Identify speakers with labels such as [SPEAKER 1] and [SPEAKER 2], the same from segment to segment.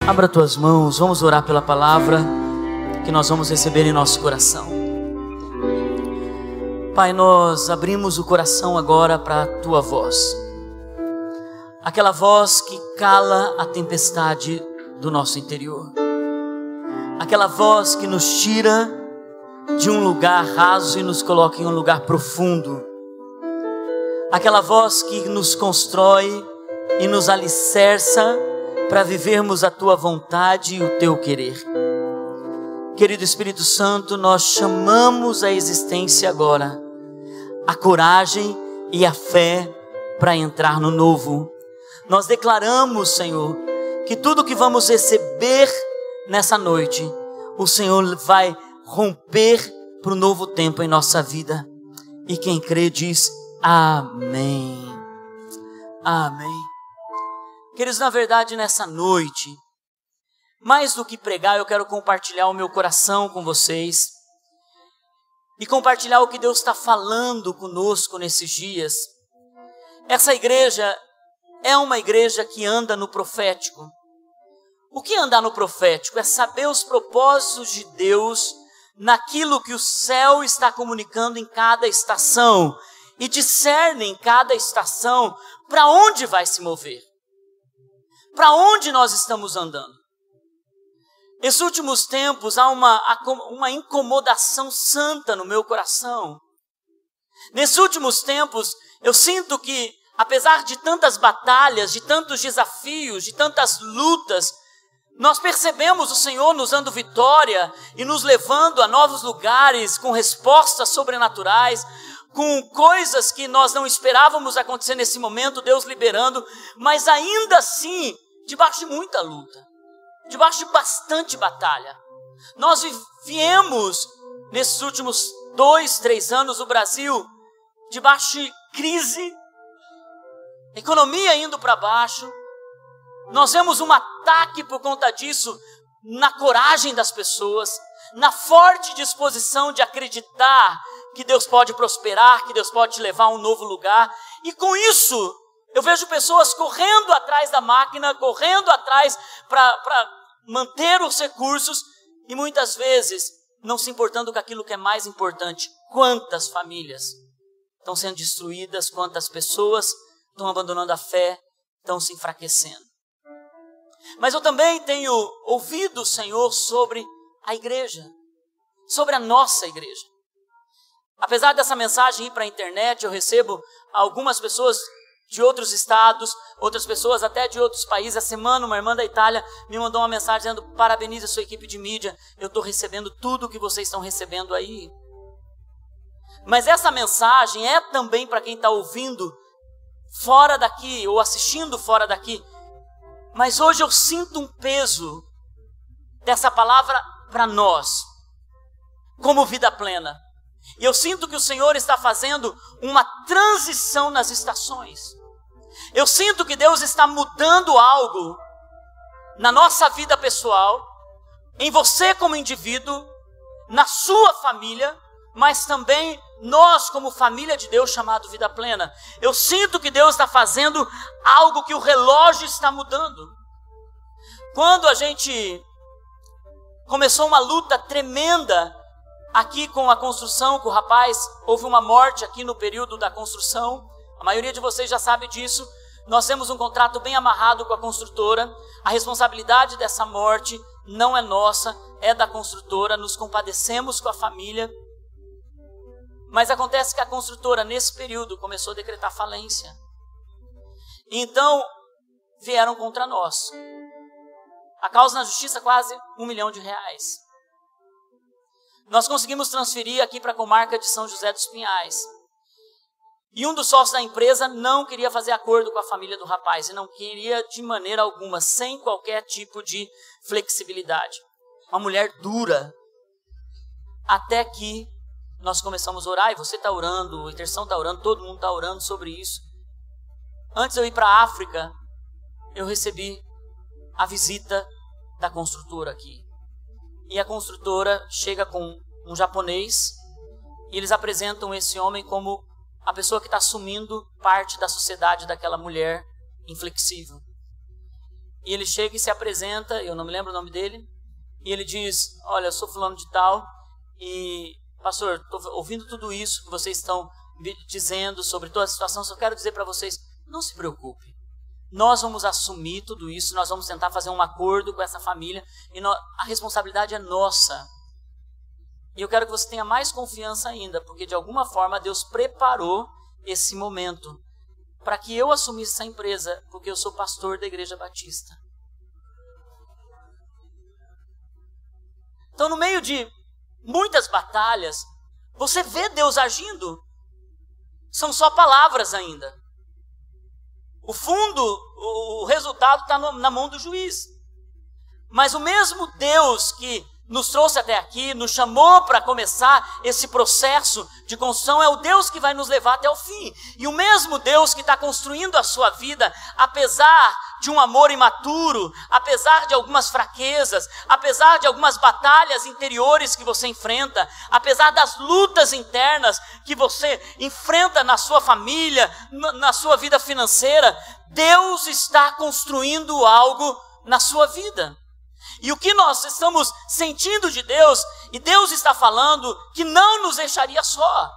[SPEAKER 1] Abra tuas mãos, vamos orar pela palavra que nós vamos receber em nosso coração. Pai, nós abrimos o coração agora para a tua voz. Aquela voz que cala a tempestade do nosso interior. Aquela voz que nos tira de um lugar raso e nos coloca em um lugar profundo. Aquela voz que nos constrói e nos alicerça para vivermos a tua vontade e o teu querer. Querido Espírito Santo, nós chamamos a existência agora a coragem e a fé para entrar no novo. Nós declaramos, Senhor, que tudo que vamos receber nessa noite, o Senhor vai romper para o novo tempo em nossa vida. E quem crê diz amém. Amém. Queridos, na verdade, nessa noite, mais do que pregar, eu quero compartilhar o meu coração com vocês e compartilhar o que Deus está falando conosco nesses dias. Essa igreja é uma igreja que anda no profético. O que é andar no profético? É saber os propósitos de Deus naquilo que o céu está comunicando em cada estação e discerne em cada estação para onde vai se mover. Para onde nós estamos andando? Nesses últimos tempos há uma incomodação santa no meu coração. Nesses últimos tempos eu sinto que, apesar de tantas batalhas, de tantos desafios, de tantas lutas, nós percebemos o Senhor nos dando vitória e nos levando a novos lugares com respostas sobrenaturais, com coisas que nós não esperávamos acontecer nesse momento, Deus liberando, mas ainda assim, debaixo de muita luta, debaixo de bastante batalha. Nós viemos, nesses últimos 2, 3 anos, o Brasil, debaixo de crise, economia indo para baixo. Nós vemos um ataque por conta disso, na coragem das pessoas, na forte disposição de acreditar que Deus pode prosperar, que Deus pode te levar a um novo lugar. E com isso, eu vejo pessoas correndo atrás da máquina, correndo atrás para manter os recursos e muitas vezes não se importando com aquilo que é mais importante. Quantas famílias estão sendo destruídas, quantas pessoas estão abandonando a fé, estão se enfraquecendo. Mas eu também tenho ouvido o Senhor sobre a igreja, sobre a nossa igreja. Apesar dessa mensagem ir para a internet, eu recebo algumas pessoas de outros estados, outras pessoas até de outros países. Essa semana uma irmã da Itália me mandou uma mensagem dizendo: parabenize a sua equipe de mídia, eu estou recebendo tudo o que vocês estão recebendo aí. Mas essa mensagem é também para quem está ouvindo fora daqui ou assistindo fora daqui. Mas hoje eu sinto um peso dessa palavra para nós, como vida plena. E eu sinto que o Senhor está fazendo uma transição nas estações. Eu sinto que Deus está mudando algo na nossa vida pessoal, em você como indivíduo, na sua família, mas também nós como família de Deus chamado Vida Plena. Eu sinto que Deus está fazendo algo que o relógio está mudando. Quando a gente começou uma luta tremenda aqui com a construção, com o rapaz, houve uma morte aqui no período da construção. A maioria de vocês já sabe disso. Nós temos um contrato bem amarrado com a construtora. A responsabilidade dessa morte não é nossa, é da construtora. Nos compadecemos com a família. Mas acontece que a construtora, nesse período, começou a decretar falência. Então, vieram contra nós. A causa na justiça quase R$1 milhão. Nós conseguimos transferir aqui para a comarca de São José dos Pinhais. E um dos sócios da empresa não queria fazer acordo com a família do rapaz. E não queria de maneira alguma, sem qualquer tipo de flexibilidade. Uma mulher dura. Até que nós começamos a orar, e você está orando, o Interção está orando, todo mundo está orando sobre isso. Antes de eu ir para a África, eu recebi a visita da construtora aqui. E a construtora chega com um japonês, e eles apresentam esse homem como a pessoa que está assumindo parte da sociedade daquela mulher inflexível. E ele chega e se apresenta, eu não me lembro o nome dele, e ele diz, olha, eu sou fulano de tal, e pastor, estou ouvindo tudo isso que vocês estão dizendo sobre toda a situação, só quero dizer para vocês, não se preocupe. Nós vamos assumir tudo isso, nós vamos tentar fazer um acordo com essa família, e a responsabilidade é nossa. E eu quero que você tenha mais confiança ainda, porque de alguma forma Deus preparou esse momento para que eu assumisse essa empresa, porque eu sou pastor da Igreja Batista. Então, no meio de muitas batalhas, você vê Deus agindo. São só palavras ainda. O fundo, o resultado está na mão do juiz. Mas o mesmo Deus que nos trouxe até aqui, nos chamou para começar esse processo de construção, é o Deus que vai nos levar até o fim. E o mesmo Deus que está construindo a sua vida, apesar de um amor imaturo, apesar de algumas fraquezas, apesar de algumas batalhas interiores que você enfrenta, apesar das lutas internas que você enfrenta na sua família, na sua vida financeira, Deus está construindo algo na sua vida. E o que nós estamos sentindo de Deus, e Deus está falando que não nos deixaria só.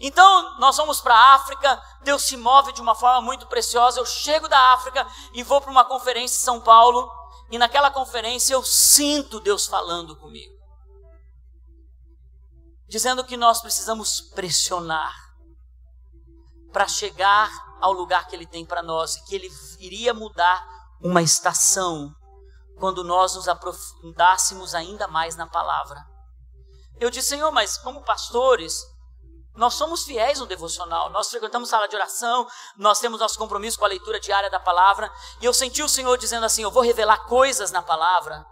[SPEAKER 1] Então nós vamos para a África, Deus se move de uma forma muito preciosa. Eu chego da África e vou para uma conferência em São Paulo, e naquela conferência eu sinto Deus falando comigo, dizendo que nós precisamos pressionar para chegar ao lugar que Ele tem para nós, e que Ele iria mudar uma estação quando nós nos aprofundássemos ainda mais na palavra. Eu disse, Senhor, mas como pastores, nós somos fiéis no devocional, nós frequentamos sala de oração, nós temos nosso compromisso com a leitura diária da palavra, e eu senti o Senhor dizendo assim, eu vou revelar coisas na palavra,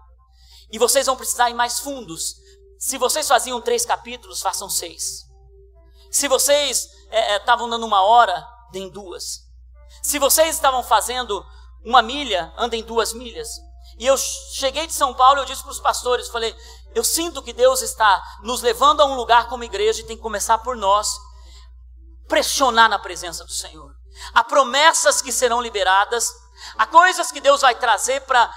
[SPEAKER 1] e vocês vão precisar ir mais fundos. Se vocês faziam 3 capítulos, façam 6. Se vocês estavam dando 1 hora, deem 2. Se vocês estavam fazendo 1 milha, andem 2 milhas. E eu cheguei de São Paulo, eu disse para os pastores, falei, eu sinto que Deus está nos levando a um lugar como igreja, e tem que começar por nós, pressionar na presença do Senhor. Há promessas que serão liberadas, há coisas que Deus vai trazer para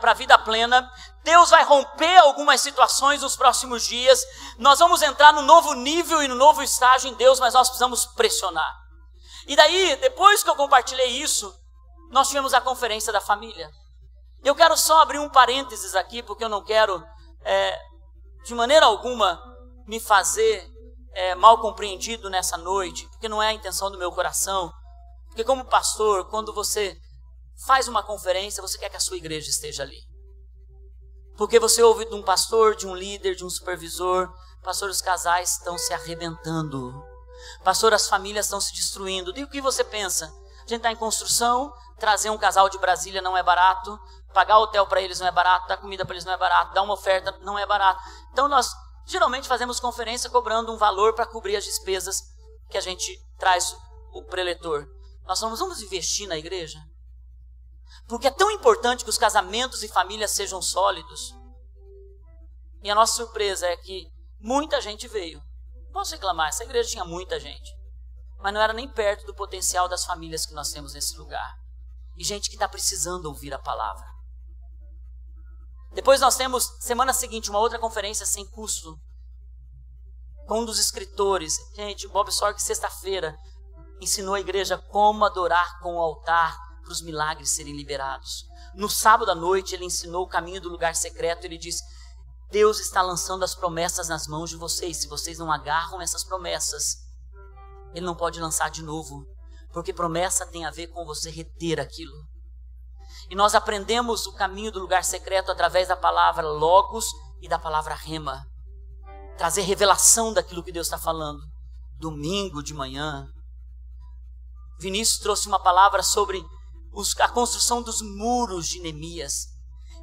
[SPEAKER 1] a vida plena, Deus vai romper algumas situações nos próximos dias, nós vamos entrar no novo nível e no novo estágio em Deus, mas nós precisamos pressionar. E daí, depois que eu compartilhei isso, nós tivemos a conferência da família. Eu quero só abrir um parênteses aqui, porque eu não quero, de maneira alguma, me fazer mal compreendido nessa noite, porque não é a intenção do meu coração. Porque como pastor, quando você faz uma conferência, você quer que a sua igreja esteja ali. Porque você ouve de um pastor, de um líder, de um supervisor, pastor, os casais estão se arrebentando. Pastor, as famílias estão se destruindo. E o que você pensa? A gente está em construção, trazer um casal de Brasília não é barato, pagar hotel para eles não é barato, dar comida para eles não é barato, dar uma oferta não é barato. Então nós geralmente fazemos conferência cobrando um valor para cobrir as despesas que a gente traz o preletor. Nós vamos investir na igreja? Porque é tão importante que os casamentos e famílias sejam sólidos. E a nossa surpresa é que muita gente veio. Não posso reclamar, essa igreja tinha muita gente, mas não era nem perto do potencial das famílias que nós temos nesse lugar. E gente que está precisando ouvir a palavra. Depois nós temos, semana seguinte, uma outra conferência sem custo, com um dos escritores. Gente, o Bob Sorg, sexta-feira, ensinou a igreja como adorar com o altar para os milagres serem liberados. No sábado à noite, ele ensinou o caminho do lugar secreto. Ele disse, Deus está lançando as promessas nas mãos de vocês. Se vocês não agarram essas promessas, Ele não pode lançar de novo. Porque promessa tem a ver com você reter aquilo. E nós aprendemos o caminho do lugar secreto através da palavra logos e da palavra rema. Trazer revelação daquilo que Deus está falando. Domingo de manhã, Vinícius trouxe uma palavra sobre a construção dos muros de Neemias,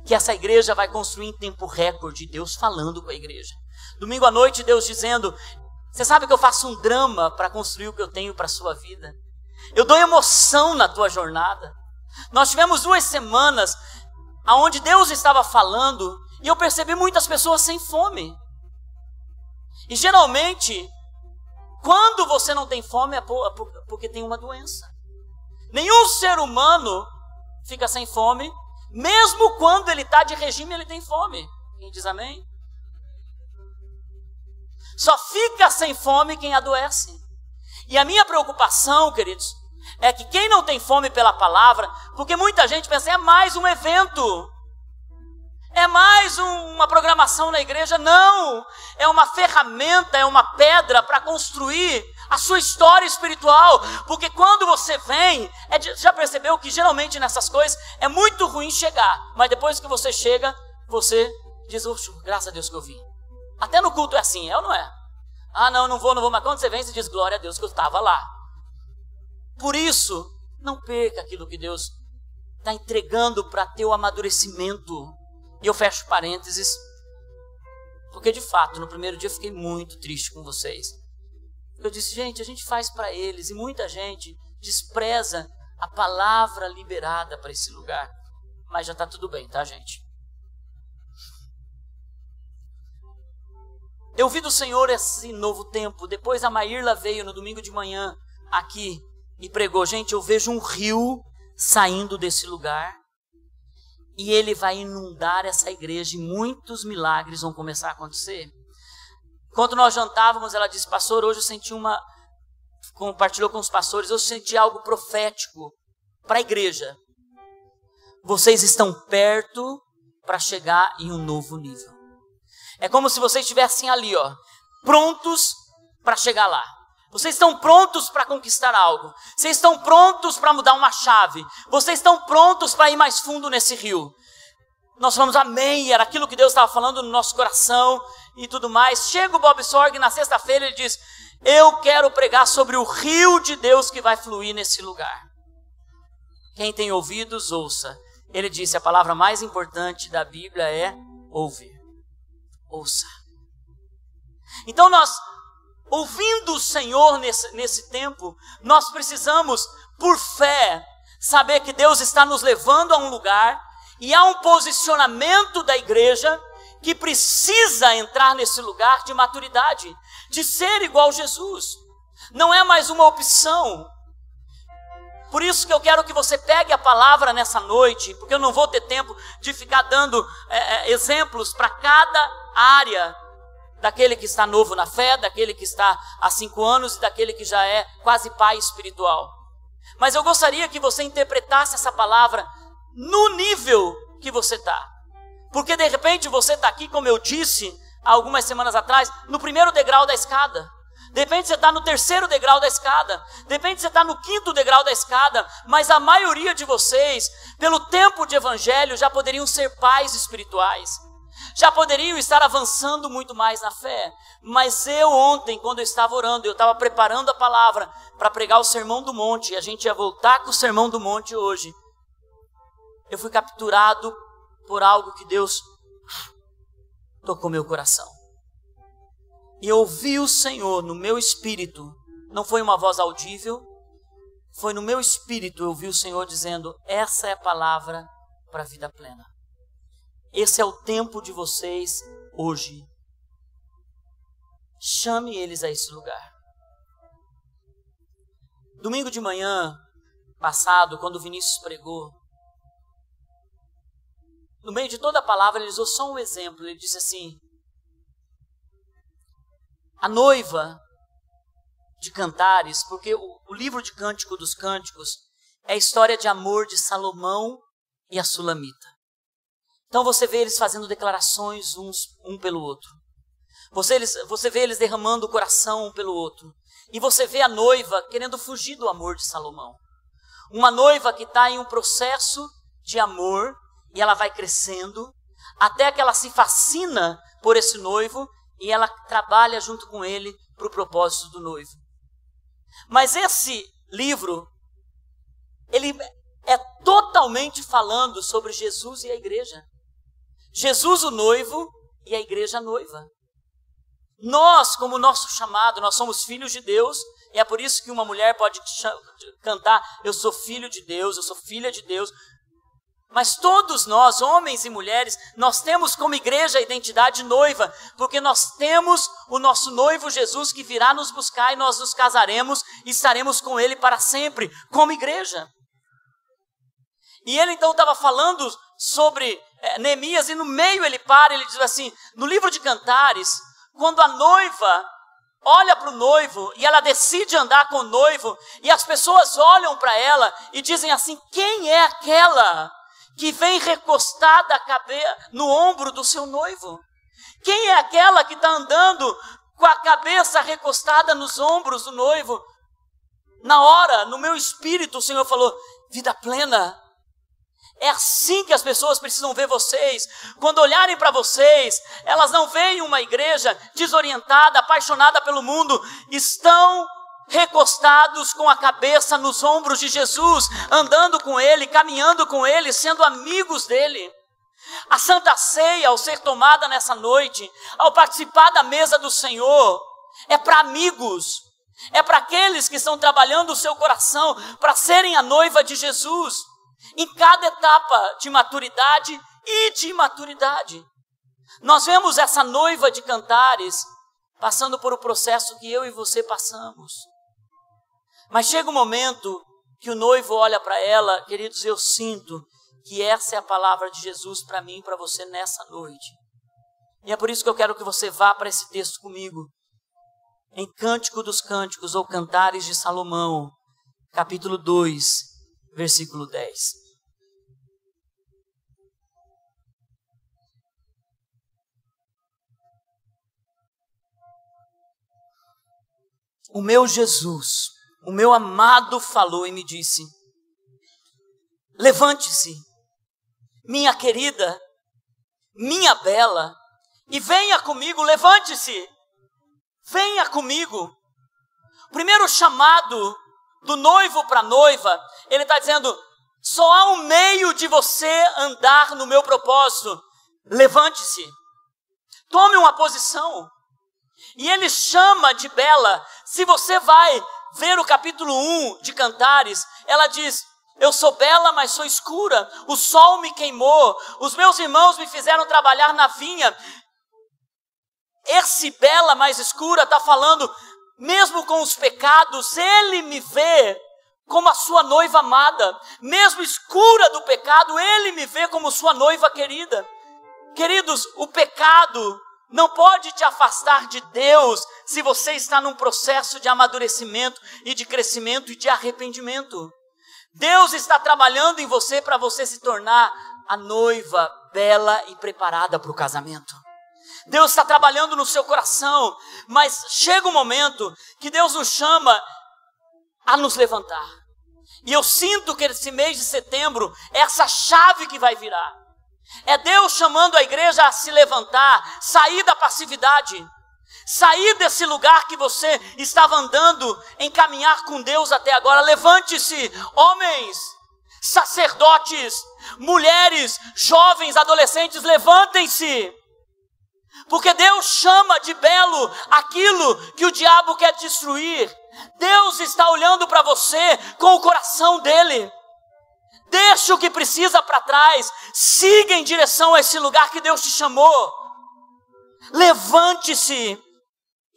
[SPEAKER 1] que essa igreja vai construir em tempo recorde, Deus falando com a igreja. Domingo à noite, Deus dizendo, você sabe que eu faço um drama para construir o que eu tenho para a sua vida. Eu dou emoção na tua jornada. Nós tivemos 2 semanas onde Deus estava falando e eu percebi muitas pessoas sem fome. E geralmente, quando você não tem fome é porque tem uma doença. Nenhum ser humano fica sem fome, Mesmo quando ele está de regime, ele tem fome. Quem diz amém? Só fica sem fome quem adoece. E a minha preocupação, queridos, é que quem não tem fome pela palavra, porque muita gente pensa, é mais um evento, é mais uma programação na igreja. Não, é uma ferramenta, é uma pedra para construir a sua história espiritual. Porque quando você vem, já percebeu que geralmente nessas coisas é muito ruim chegar, mas depois que você chega, você diz, graças a Deus que eu vim. Até no culto é assim, é ou não é? Ah, não vou, mas quando você vem, você diz, glória a Deus que eu estava lá. Por isso, não perca aquilo que Deus está entregando para ter o amadurecimento. E eu fecho parênteses, porque de fato, no primeiro dia eu fiquei muito triste com vocês. Eu disse, gente, a gente faz para eles, e muita gente despreza a palavra liberada para esse lugar. Mas já está tudo bem, tá, gente? Eu vi do Senhor esse novo tempo. Depois a Maírla veio no domingo de manhã aqui e pregou. Gente, eu vejo um rio saindo desse lugar e ele vai inundar essa igreja e muitos milagres vão começar a acontecer. Enquanto nós jantávamos, ela disse, pastor, hoje eu senti compartilhou com os pastores, eu senti algo profético para a igreja. Vocês estão perto para chegar em um novo nível. É como se vocês estivessem ali, prontos para chegar lá. Vocês estão prontos para conquistar algo. Vocês estão prontos para mudar uma chave. Vocês estão prontos para ir mais fundo nesse rio. Nós falamos amém, era aquilo que Deus estava falando no nosso coração e tudo mais. Chega o Bob Sorg na sexta-feira e ele diz, eu quero pregar sobre o rio de Deus que vai fluir nesse lugar. Quem tem ouvidos, ouça. Ele disse, a palavra mais importante da Bíblia é ouvir. Ouça. Então nós, ouvindo o Senhor nesse tempo, nós precisamos, por fé, saber que Deus está nos levando a um lugar e há um posicionamento da igreja que precisa entrar nesse lugar de maturidade, de ser igual a Jesus. Não é mais uma opção. Por isso que eu quero que você pegue a palavra nessa noite, porque eu não vou ter tempo de ficar dando exemplos para cada área, daquele que está novo na fé, daquele que está há 5 anos e daquele que já é quase pai espiritual. Mas eu gostaria que você interpretasse essa palavra no nível que você está. Porque de repente você está aqui, como eu disse há algumas semanas atrás, no primeiro degrau da escada. De repente você está no 3º degrau da escada. De repente você está no 5º degrau da escada. Mas a maioria de vocês, pelo tempo de evangelho, já poderiam ser pais espirituais. Já poderiam estar avançando muito mais na fé. Mas eu ontem, quando eu estava orando, eu estava preparando a palavra para pregar o Sermão do Monte. E a gente ia voltar com o Sermão do Monte hoje. Eu fui capturado por algo que Deus tocou meu coração. E eu ouvi o Senhor no meu espírito. Não foi uma voz audível. Foi no meu espírito eu ouvi o Senhor dizendo, essa é a palavra para a vida plena. Esse é o tempo de vocês hoje. Chame eles a esse lugar. Domingo de manhã passado, quando o Vinícius pregou, no meio de toda a palavra, ele usou só um exemplo. Ele disse assim, a noiva de Cantares, porque o livro de Cântico dos Cânticos é a história de amor de Salomão e a Sulamita. Então você vê eles fazendo declarações um pelo outro. Você vê eles derramando o coração um pelo outro. E você vê a noiva querendo fugir do amor de Salomão. Uma noiva que está em um processo de amor e ela vai crescendo até que ela se fascina por esse noivo e ela trabalha junto com ele para o propósito do noivo. Mas esse livro, ele é totalmente falando sobre Jesus e a igreja. Jesus o noivo e a igreja a noiva. Nós, como nosso chamado, nós somos filhos de Deus, e é por isso que uma mulher pode cantar, eu sou filho de Deus, eu sou filha de Deus. Mas todos nós, homens e mulheres, nós temos como igreja a identidade noiva, porque nós temos o nosso noivo Jesus que virá nos buscar e nós nos casaremos e estaremos com ele para sempre, como igreja. E ele então estava falando sobre Neemias, e no meio ele para, ele diz assim, no livro de Cantares, quando a noiva olha para o noivo, e ela decide andar com o noivo, e as pessoas olham para ela, e dizem assim, quem é aquela que vem recostada no ombro do seu noivo? Quem é aquela que está andando com a cabeça recostada nos ombros do noivo? Na hora, no meu espírito, o Senhor falou, vida plena. É assim que as pessoas precisam ver vocês. Quando olharem para vocês, elas não veem uma igreja desorientada, apaixonada pelo mundo. Estão recostados com a cabeça nos ombros de Jesus, andando com Ele, caminhando com Ele, sendo amigos dEle. A Santa Ceia, ao ser tomada nessa noite, ao participar da mesa do Senhor, é para amigos. É para aqueles que estão trabalhando o seu coração para serem a noiva de Jesus. Em cada etapa de maturidade e de imaturidade. Nós vemos essa noiva de Cantares passando por o processo que eu e você passamos. Mas chega um momento que o noivo olha para ela, queridos, eu sinto que essa é a palavra de Jesus para mim e para você nessa noite. E é por isso que eu quero que você vá para esse texto comigo. Em Cântico dos Cânticos ou Cantares de Salomão, capítulo 2, versículo 10. O meu Jesus, o meu amado falou e me disse, levante-se, minha querida, minha bela, e venha comigo, levante-se, venha comigo. O primeiro chamado do noivo para a noiva, ele está dizendo, só há um meio de você andar no meu propósito, levante-se, tome uma posição. E ele chama de bela. Se você vai ver o capítulo 1 de Cantares, ela diz, eu sou bela, mas sou escura, o sol me queimou, os meus irmãos me fizeram trabalhar na vinha. Esse bela mais escura está falando, mesmo com os pecados, ele me vê como a sua noiva amada. Mesmo escura do pecado, ele me vê como sua noiva querida. Queridos, o pecado não pode te afastar de Deus se você está num processo de amadurecimento e de crescimento e de arrependimento. Deus está trabalhando em você para você se tornar a noiva bela e preparada para o casamento. Deus está trabalhando no seu coração, mas chega um momento que Deus nos chama a nos levantar. E eu sinto que esse mês de setembro é essa chave que vai virar. É Deus chamando a igreja a se levantar, sair da passividade, sair desse lugar que você estava andando, em caminhar com Deus até agora. Levante-se, homens, sacerdotes, mulheres, jovens, adolescentes, levantem-se. Porque Deus chama de belo aquilo que o diabo quer destruir. Deus está olhando para você com o coração dele. Deixa o que precisa para trás, siga em direção a esse lugar que Deus te chamou. Levante-se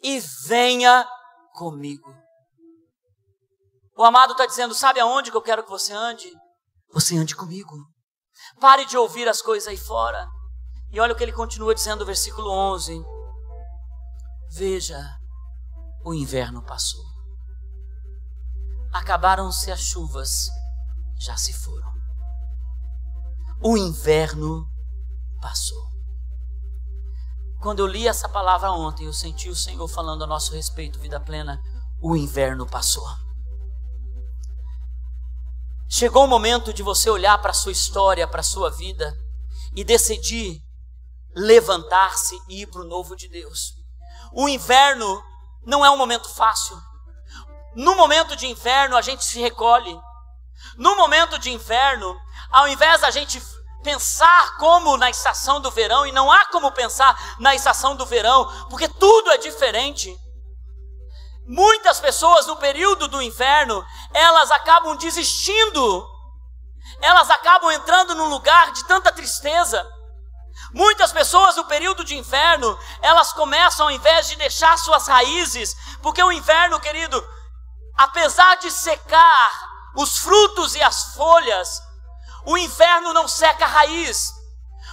[SPEAKER 1] e venha comigo. O amado está dizendo, sabe aonde que eu quero que você ande? Você ande comigo. Pare de ouvir as coisas aí fora. E olha o que ele continua dizendo no versículo 11. Veja, o inverno passou. Acabaram-se as chuvas, já se foram. O inverno passou. Quando eu li essa palavra ontem, eu senti o Senhor falando a nosso respeito, vida plena. O inverno passou. Chegou o momento de você olhar para a sua história, para a sua vida e decidir levantar-se e ir para o novo de Deus. O inverno não é um momento fácil. No momento de inverno a gente se recolhe. No momento de inverno, ao invés da gente pensar como na estação do verão, e não há como pensar na estação do verão, porque tudo é diferente. Muitas pessoas no período do inverno, elas acabam desistindo. Elas acabam entrando num lugar de tanta tristeza. Muitas pessoas no período de inverno, elas começam, ao invés de deixar suas raízes, porque o inverno, querido, apesar de secar os frutos e as folhas, O inverno não seca a raiz.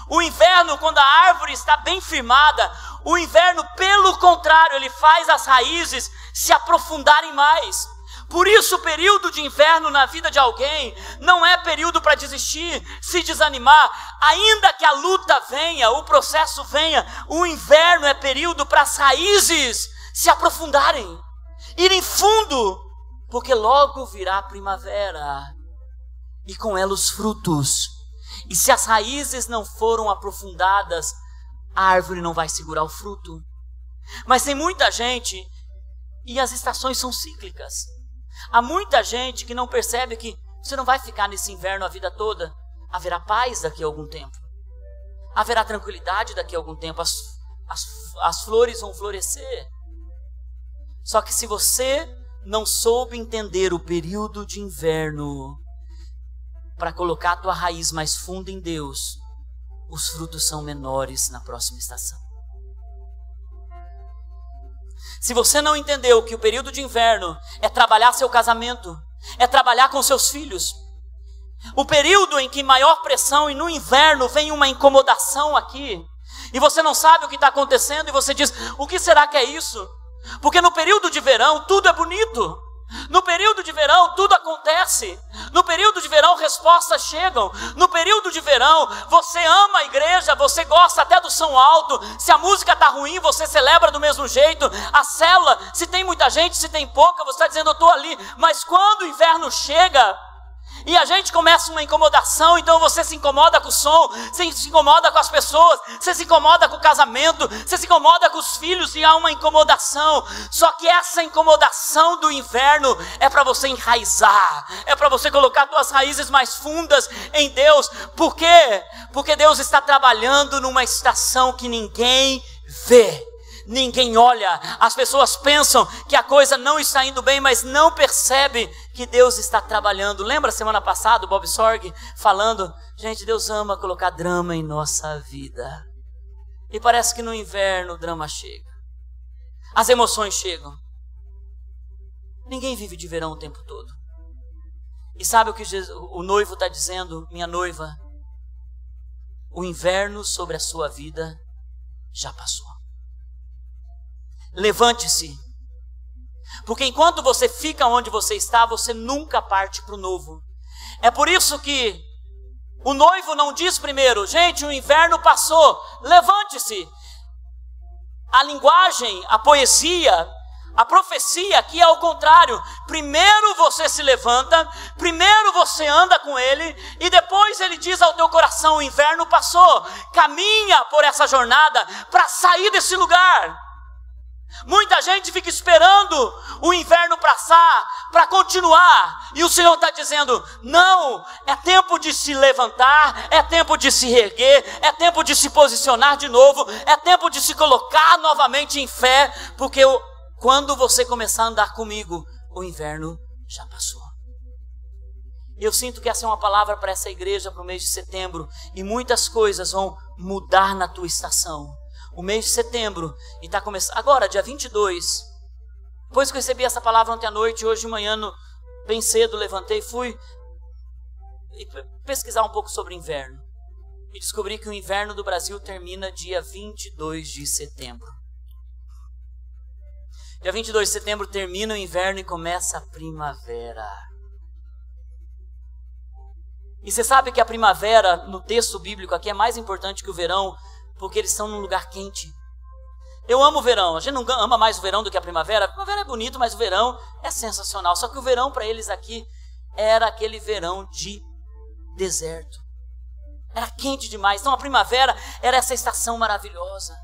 [SPEAKER 1] O inverno, quando a árvore está bem firmada, o inverno, pelo contrário, ele faz as raízes se aprofundarem mais. Por isso, o período de inverno na vida de alguém não é período para desistir, se desanimar. Ainda que a luta venha, o processo venha, o inverno é período para as raízes se aprofundarem, irem fundo, porque logo virá a primavera e com ela os frutos. E se as raízes não foram aprofundadas, a árvore não vai segurar o fruto. Mas tem muita gente, e as estações são cíclicas. Há muita gente que não percebe que você não vai ficar nesse inverno a vida toda. Haverá paz daqui a algum tempo. Haverá tranquilidade daqui a algum tempo. As flores vão florescer. Só que se você não soube entender o período de inverno para colocar a tua raiz mais funda em Deus, os frutos são menores na próxima estação. Se você não entendeu que o período de inverno é trabalhar seu casamento, é trabalhar com seus filhos, o período em que maior pressão, e no inverno vem uma incomodação aqui, e você não sabe o que está acontecendo, e você diz, o que será que é isso? Porque no período de verão tudo é bonito. No período de verão tudo acontece. No período de verão respostas chegam. No período de verão você ama a igreja, você gosta até do som alto. Se a música está ruim, você celebra do mesmo jeito. A célula, se tem muita gente, se tem pouca, você está dizendo eu estou ali. Mas quando o inverno chega e a gente começa uma incomodação, então você se incomoda com o som, você se incomoda com as pessoas, você se incomoda com o casamento, você se incomoda com os filhos e há uma incomodação. Só que essa incomodação do inverno é para você enraizar, é para você colocar suas raízes mais fundas em Deus. Por quê? Porque Deus está trabalhando numa estação que ninguém vê. Ninguém olha, as pessoas pensam que a coisa não está indo bem, mas não percebe que Deus está trabalhando. Lembra semana passada o Bob Sorg falando, gente, Deus ama colocar drama em nossa vida. E parece que no inverno o drama chega, as emoções chegam. Ninguém vive de verão o tempo todo. E sabe o que o noivo está dizendo? Minha noiva, o inverno sobre a sua vida já passou. Levante-se, porque enquanto você fica onde você está, você nunca parte para o novo. É por isso que o noivo não diz primeiro, gente, o inverno passou, levante-se. A linguagem, a poesia, a profecia aqui é ao contrário. Primeiro você se levanta, primeiro você anda com ele, e depois ele diz ao teu coração, o inverno passou. Caminha por essa jornada para sair desse lugar. Muita gente fica esperando o inverno passar para continuar, e o Senhor está dizendo, não, é tempo de se levantar, é tempo de se erguer, é tempo de se posicionar de novo, é tempo de se colocar novamente em fé, porque quando você começar a andar comigo, o inverno já passou. Eu sinto que essa é uma palavra para essa igreja para o mês de setembro, e muitas coisas vão mudar na tua estação. O mês de setembro, e está começando agora, dia 22. Depois que eu recebi essa palavra ontem à noite, hoje de manhã, bem cedo, levantei e fui pesquisar um pouco sobre inverno. E descobri que o inverno do Brasil termina dia 22 de setembro. Dia 22 de setembro termina o inverno e começa a primavera. E você sabe que a primavera, no texto bíblico aqui, é mais importante que o verão, porque eles estão num lugar quente. Eu amo o verão. A gente não ama mais o verão do que a primavera. A primavera é bonito, mas o verão é sensacional. Só que o verão para eles aqui era aquele verão de deserto. Era quente demais. Então a primavera era essa estação maravilhosa.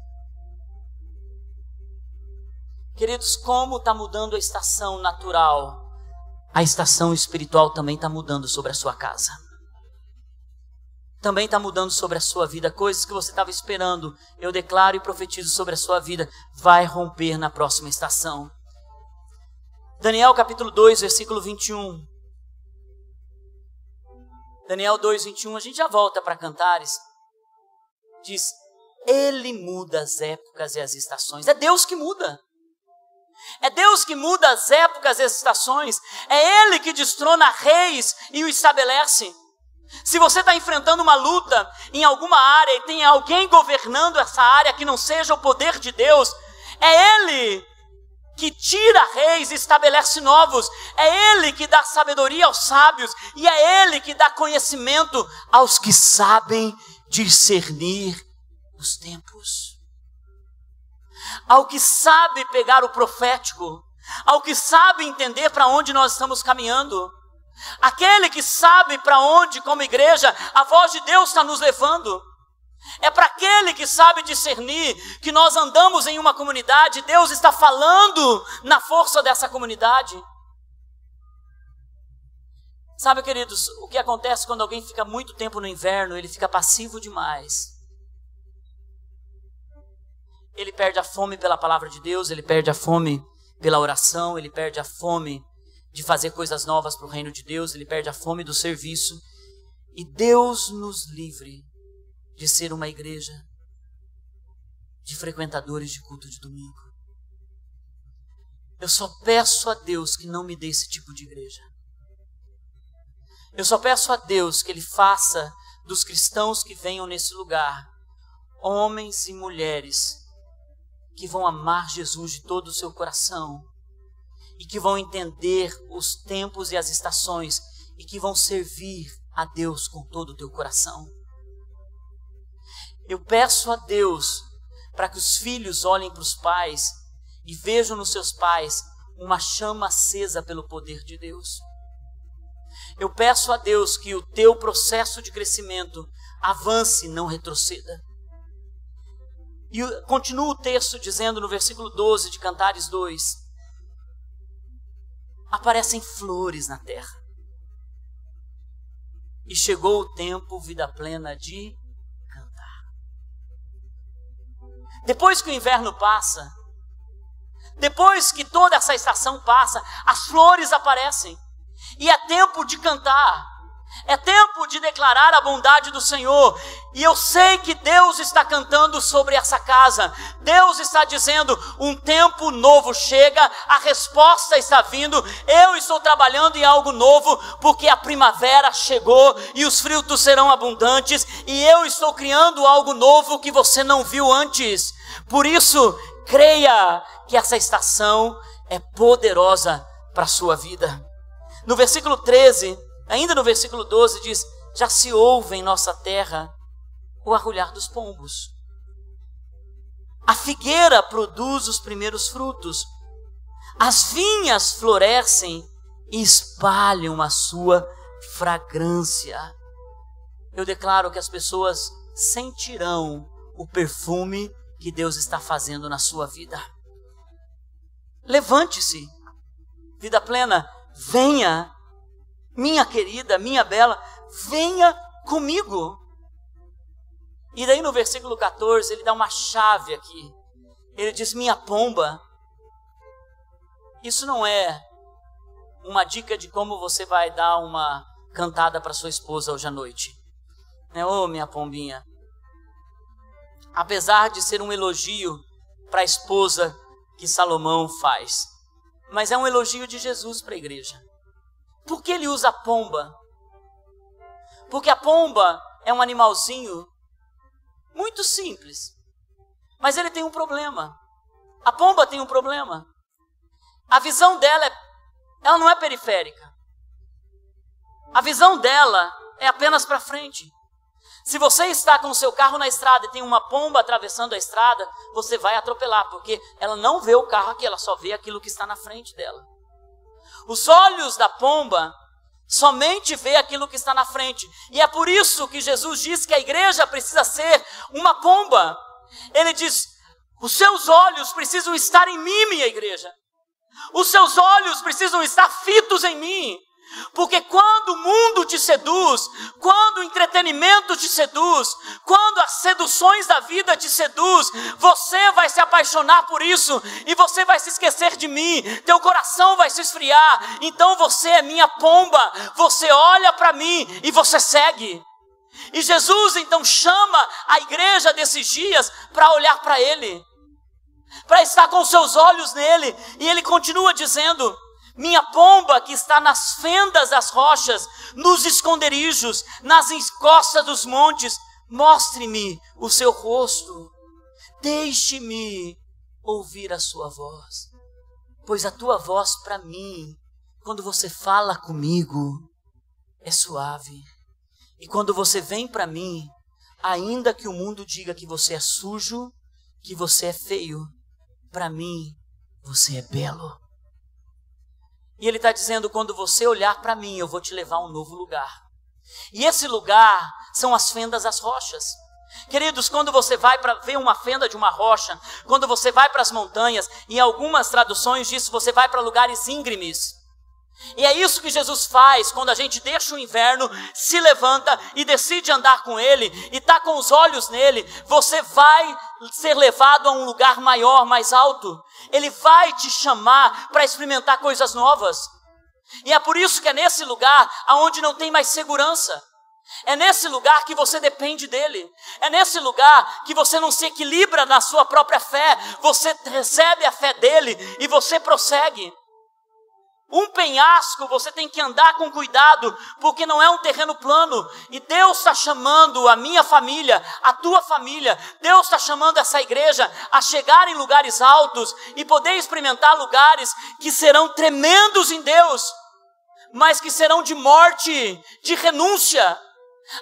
[SPEAKER 1] Queridos, como está mudando a estação natural, a estação espiritual também está mudando sobre a sua casa. Também está mudando sobre a sua vida. Coisas que você estava esperando, eu declaro e profetizo sobre a sua vida, vai romper na próxima estação. Daniel capítulo 2, versículo 21. Daniel 2, 21, a gente já volta para Cantares. Diz, Ele muda as épocas e as estações. É Deus que muda. É Deus que muda as épocas e as estações. É Ele que destrona reis e o estabelece. Se você está enfrentando uma luta em alguma área e tem alguém governando essa área que não seja o poder de Deus, é Ele que tira reis e estabelece novos. É Ele que dá sabedoria aos sábios. E é Ele que dá conhecimento aos que sabem discernir os tempos. Ao que sabe pegar o profético. Ao que sabe entender para onde nós estamos caminhando. Aquele que sabe para onde, como igreja, a voz de Deus está nos levando. É para aquele que sabe discernir que nós andamos em uma comunidade, Deus está falando na força dessa comunidade. Sabe, queridos, o que acontece quando alguém fica muito tempo no inverno? Ele fica passivo demais. Ele perde a fome pela palavra de Deus, ele perde a fome pela oração, ele perde a fome de fazer coisas novas para o reino de Deus, ele perde a fome do serviço. E Deus nos livre de ser uma igreja de frequentadores de culto de domingo. Eu só peço a Deus que não me dê esse tipo de igreja. Eu só peço a Deus que Ele faça dos cristãos que venham nesse lugar homens e mulheres que vão amar Jesus de todo o seu coração e que vão entender os tempos e as estações e que vão servir a Deus com todo o teu coração. Eu peço a Deus para que os filhos olhem para os pais e vejam nos seus pais uma chama acesa pelo poder de Deus. Eu peço a Deus que o teu processo de crescimento avance e não retroceda. E continua o texto dizendo no versículo 12 de Cantares 2: aparecem flores na terra. E chegou o tempo, vida plena, de cantar. Depois que o inverno passa, depois que toda essa estação passa, as flores aparecem. E é tempo de cantar. É tempo de declarar a bondade do Senhor. E eu sei que Deus está cantando sobre essa casa. Deus está dizendo, um tempo novo chega, a resposta está vindo. Eu estou trabalhando em algo novo, porque a primavera chegou e os frutos serão abundantes. E eu estou criando algo novo que você não viu antes. Por isso, creia que essa estação é poderosa para a sua vida. No versículo 13... ainda no versículo 12 diz, já se ouve em nossa terra o arrulhar dos pombos. A figueira produz os primeiros frutos. As vinhas florescem e espalham a sua fragrância. Eu declaro que as pessoas sentirão o perfume que Deus está fazendo na sua vida. Levante-se, vida plena, venha. Minha querida, minha bela, venha comigo. E daí no versículo 14, ele dá uma chave aqui. Ele diz, minha pomba. Isso não é uma dica de como você vai dar uma cantada para sua esposa hoje à noite. Ô, minha pombinha. Apesar de ser um elogio para a esposa que Salomão faz. Mas é um elogio de Jesus para a igreja. Por que ele usa a pomba? Porque a pomba é um animalzinho muito simples. Mas ele tem um problema. A pomba tem um problema. A visão dela ela não é periférica. A visão dela é apenas para frente. Se você está com o seu carro na estrada e tem uma pomba atravessando a estrada, você vai atropelar, porque ela não vê o carro aqui, ela só vê aquilo que está na frente dela. Os olhos da pomba somente vê aquilo que está na frente. E é por isso que Jesus diz que a igreja precisa ser uma pomba. Ele diz, os seus olhos precisam estar em mim, minha igreja. Os seus olhos precisam estar fitos em mim. Porque quando o mundo te seduz, quando o entretenimento te seduz, quando as seduções da vida te seduz, você vai se apaixonar por isso e você vai se esquecer de mim, teu coração vai se esfriar. Então você é minha pomba, você olha para mim e você segue. E Jesus então chama a igreja desses dias para olhar para Ele, para estar com seus olhos nele. E Ele continua dizendo, Minha pomba que está nas fendas das rochas, nos esconderijos, nas encostas dos montes, mostre-me o seu rosto. Deixe-me ouvir a sua voz. Pois a tua voz para mim, quando você fala comigo, é suave. E quando você vem para mim, ainda que o mundo diga que você é sujo, que você é feio, para mim, você é belo. E ele está dizendo, quando você olhar para mim, eu vou te levar a um novo lugar. E esse lugar são as fendas das rochas. Queridos, quando você vai para ver uma fenda de uma rocha, quando você vai para as montanhas, em algumas traduções disso, você vai para lugares íngremes. E é isso que Jesus faz quando a gente deixa o inverno, se levanta e decide andar com Ele, e está com os olhos nele. Você vai ser levado a um lugar maior, mais alto. Ele vai te chamar para experimentar coisas novas. E é por isso que é nesse lugar onde não tem mais segurança. É nesse lugar que você depende dele. É nesse lugar que você não se equilibra na sua própria fé. Você recebe a fé dele e você prossegue. Um penhasco você tem que andar com cuidado, porque não é um terreno plano. E Deus está chamando a minha família, a tua família, Deus está chamando essa igreja a chegar em lugares altos e poder experimentar lugares que serão tremendos em Deus, mas que serão de morte, de renúncia,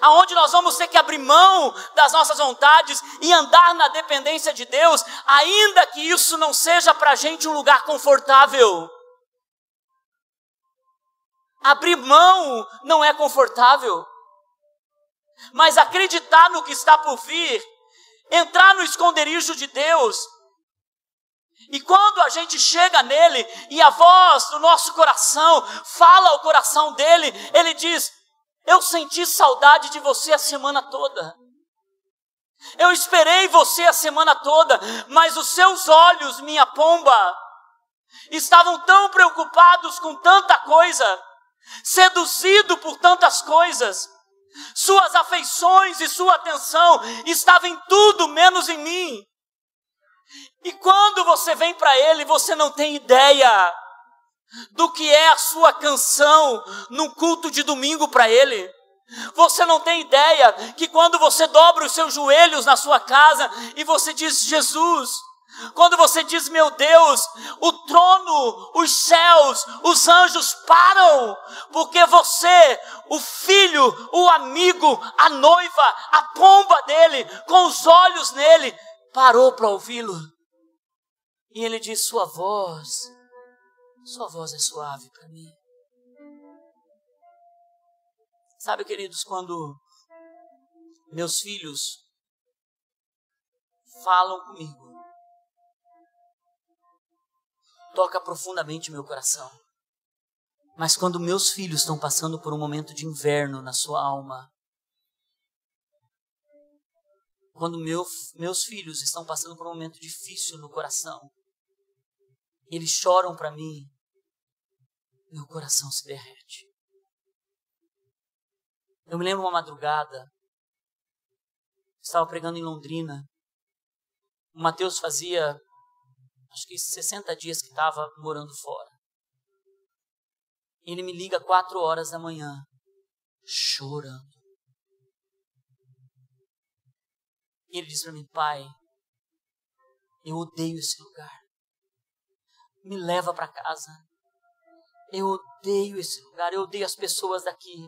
[SPEAKER 1] aonde nós vamos ter que abrir mão das nossas vontades e andar na dependência de Deus, ainda que isso não seja para a gente um lugar confortável. Abrir mão não é confortável, mas acreditar no que está por vir, entrar no esconderijo de Deus, e quando a gente chega nele, e a voz do nosso coração fala ao coração dele, ele diz, eu senti saudade de você a semana toda, eu esperei você a semana toda, mas os seus olhos, minha pomba, estavam tão preocupados com tanta coisa, seduzido por tantas coisas, suas afeições e sua atenção estavam em tudo menos em mim. E quando você vem para ele, você não tem ideia do que é a sua canção num culto de domingo para ele. Você não tem ideia que quando você dobra os seus joelhos na sua casa e você diz, Jesus, quando você diz, meu Deus, o trono, os céus, os anjos param, porque você, o filho, o amigo, a noiva, a pomba dele, com os olhos nele, parou para ouvi-lo. E ele diz, sua voz é suave para mim. Sabe, queridos, quando meus filhos falam comigo, toca profundamente meu coração. Mas quando meus filhos estão passando por um momento de inverno na sua alma, quando meus filhos estão passando por um momento difícil no coração, eles choram para mim, meu coração se derrete. Eu me lembro uma madrugada, estava pregando em Londrina, o Mateus fazia acho que 60 dias que estava morando fora. Ele me liga 4 horas da manhã, chorando. E ele diz para mim, pai, eu odeio esse lugar. Me leva para casa. Eu odeio esse lugar, eu odeio as pessoas daqui.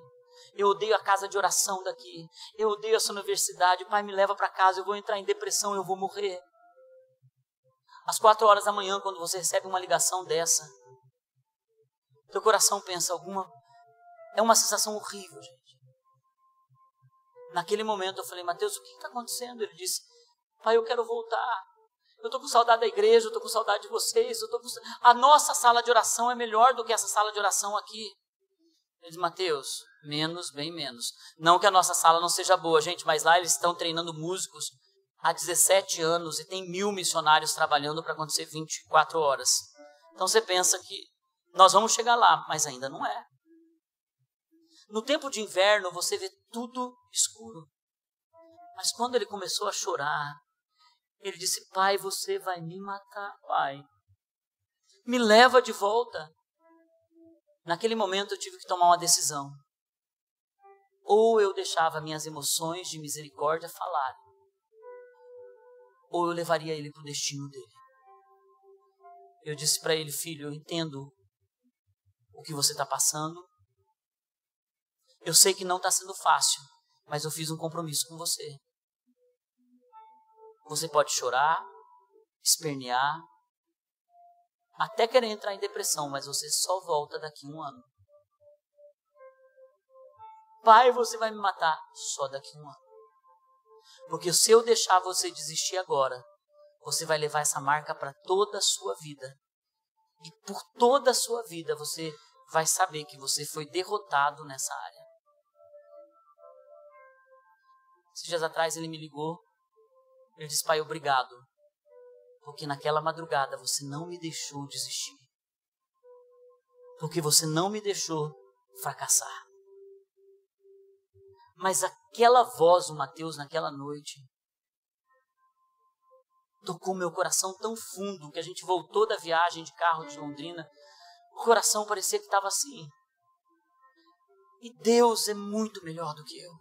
[SPEAKER 1] Eu odeio a casa de oração daqui. Eu odeio essa universidade. Pai, me leva para casa, eu vou entrar em depressão, eu vou morrer. Às 4 horas da manhã, quando você recebe uma ligação dessa, teu coração pensa é uma sensação horrível, gente. Naquele momento eu falei, Mateus, o que está acontecendo? Ele disse, pai, eu quero voltar. Eu estou com saudade da igreja, eu estou com saudade de vocês. A nossa sala de oração é melhor do que essa sala de oração aqui. Ele disse, Mateus, menos, bem menos. Não que a nossa sala não seja boa, gente, mas lá eles estão treinando músicos há 17 anos e tem 1000 missionários trabalhando para acontecer 24 horas. Então você pensa que nós vamos chegar lá, mas ainda não é. No tempo de inverno você vê tudo escuro. Mas quando ele começou a chorar, ele disse, pai, você vai me matar, pai. Me leva de volta. Naquele momento eu tive que tomar uma decisão. Ou eu deixava minhas emoções de misericórdia falar, ou eu levaria ele para o destino dele. Eu disse para ele: filho, eu entendo o que você está passando. Eu sei que não está sendo fácil, mas eu fiz um compromisso com você. Você pode chorar, espernear, até querer entrar em depressão, mas você só volta daqui a 1 ano. Pai, você vai me matar só daqui a 1 ano. Porque se eu deixar você desistir agora, você vai levar essa marca para toda a sua vida. E por toda a sua vida você vai saber que você foi derrotado nessa área. Esses dias atrás ele me ligou. Ele disse: pai, obrigado. Porque naquela madrugada você não me deixou desistir. Porque você não me deixou fracassar. Mas aquela voz do Mateus naquela noite tocou meu coração tão fundo que a gente voltou da viagem de carro de Londrina. O coração parecia que estava assim. E Deus é muito melhor do que eu.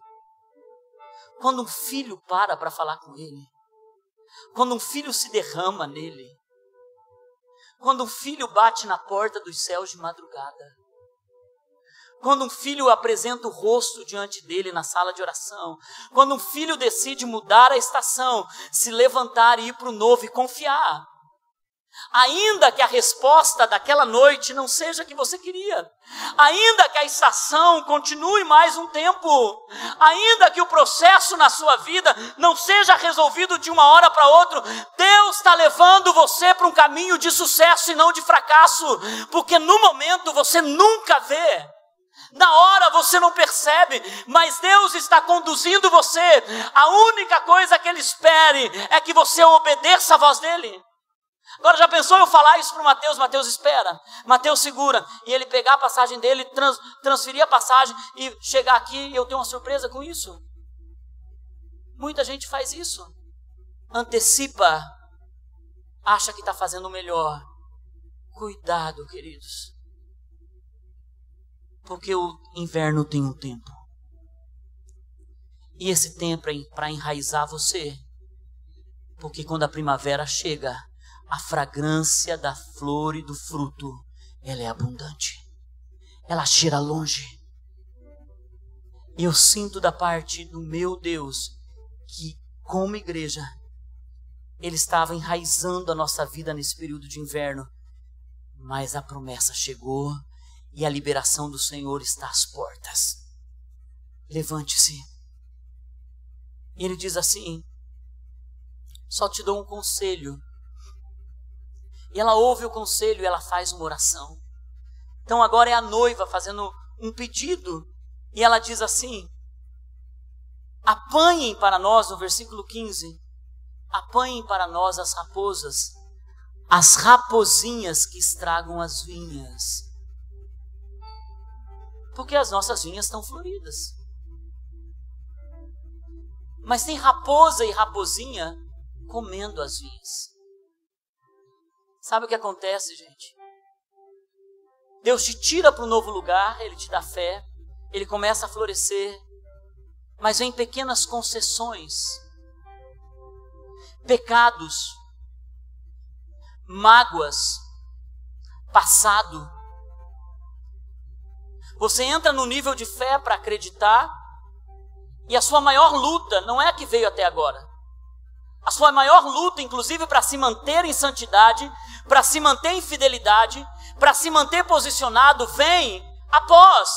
[SPEAKER 1] Quando um filho para falar com ele, quando um filho se derrama nele, quando um filho bate na porta dos céus de madrugada, quando um filho apresenta o rosto diante dele na sala de oração, quando um filho decide mudar a estação, se levantar e ir para o novo e confiar, ainda que a resposta daquela noite não seja a que você queria, ainda que a estação continue mais um tempo, ainda que o processo na sua vida não seja resolvido de uma hora para outra, Deus está levando você para um caminho de sucesso e não de fracasso, porque no momento você nunca vê. Na hora você não percebe, mas Deus está conduzindo você. A única coisa que Ele espere é que você obedeça a voz dEle. Agora, já pensou eu falar isso para o Mateus? Mateus espera, Mateus segura, e ele pegar a passagem dele, transferir a passagem e chegar aqui e eu tenho uma surpresa com isso? Muita gente faz isso. Antecipa, acha que está fazendo o melhor. Cuidado, queridos. Porque o inverno tem um tempo. E esse tempo é para enraizar você. Porque quando a primavera chega, a fragrância da flor e do fruto, ela é abundante. Ela cheira longe. E eu sinto da parte do meu Deus que, como igreja, Ele estava enraizando a nossa vida nesse período de inverno. Mas a promessa chegou. E a liberação do Senhor está às portas. Levante-se. E Ele diz assim: só te dou um conselho. E ela ouve o conselho e ela faz uma oração. Então agora é a noiva fazendo um pedido. E ela diz assim: apanhem para nós, no versículo 15, apanhem para nós as raposas, as raposinhas que estragam as vinhas. Porque as nossas vinhas estão floridas. Mas tem raposa e raposinha comendo as vinhas. Sabe o que acontece, gente? Deus te tira para um novo lugar, Ele te dá fé, Ele começa a florescer, mas vem pequenas concessões, pecados, mágoas, passado. Você entra no nível de fé para acreditar, e a sua maior luta não é a que veio até agora. A sua maior luta, inclusive para se manter em santidade, para se manter em fidelidade, para se manter posicionado, vem após.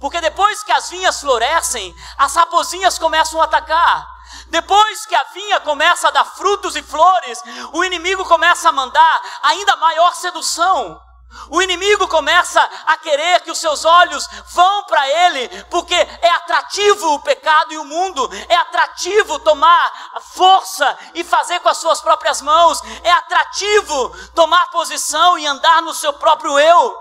[SPEAKER 1] Porque depois que as vinhas florescem, as raposinhas começam a atacar. Depois que a vinha começa a dar frutos e flores, o inimigo começa a mandar ainda maior sedução. O inimigo começa a querer que os seus olhos vão para ele, porque é atrativo o pecado e o mundo, é atrativo tomar força e fazer com as suas próprias mãos, é atrativo tomar posição e andar no seu próprio eu,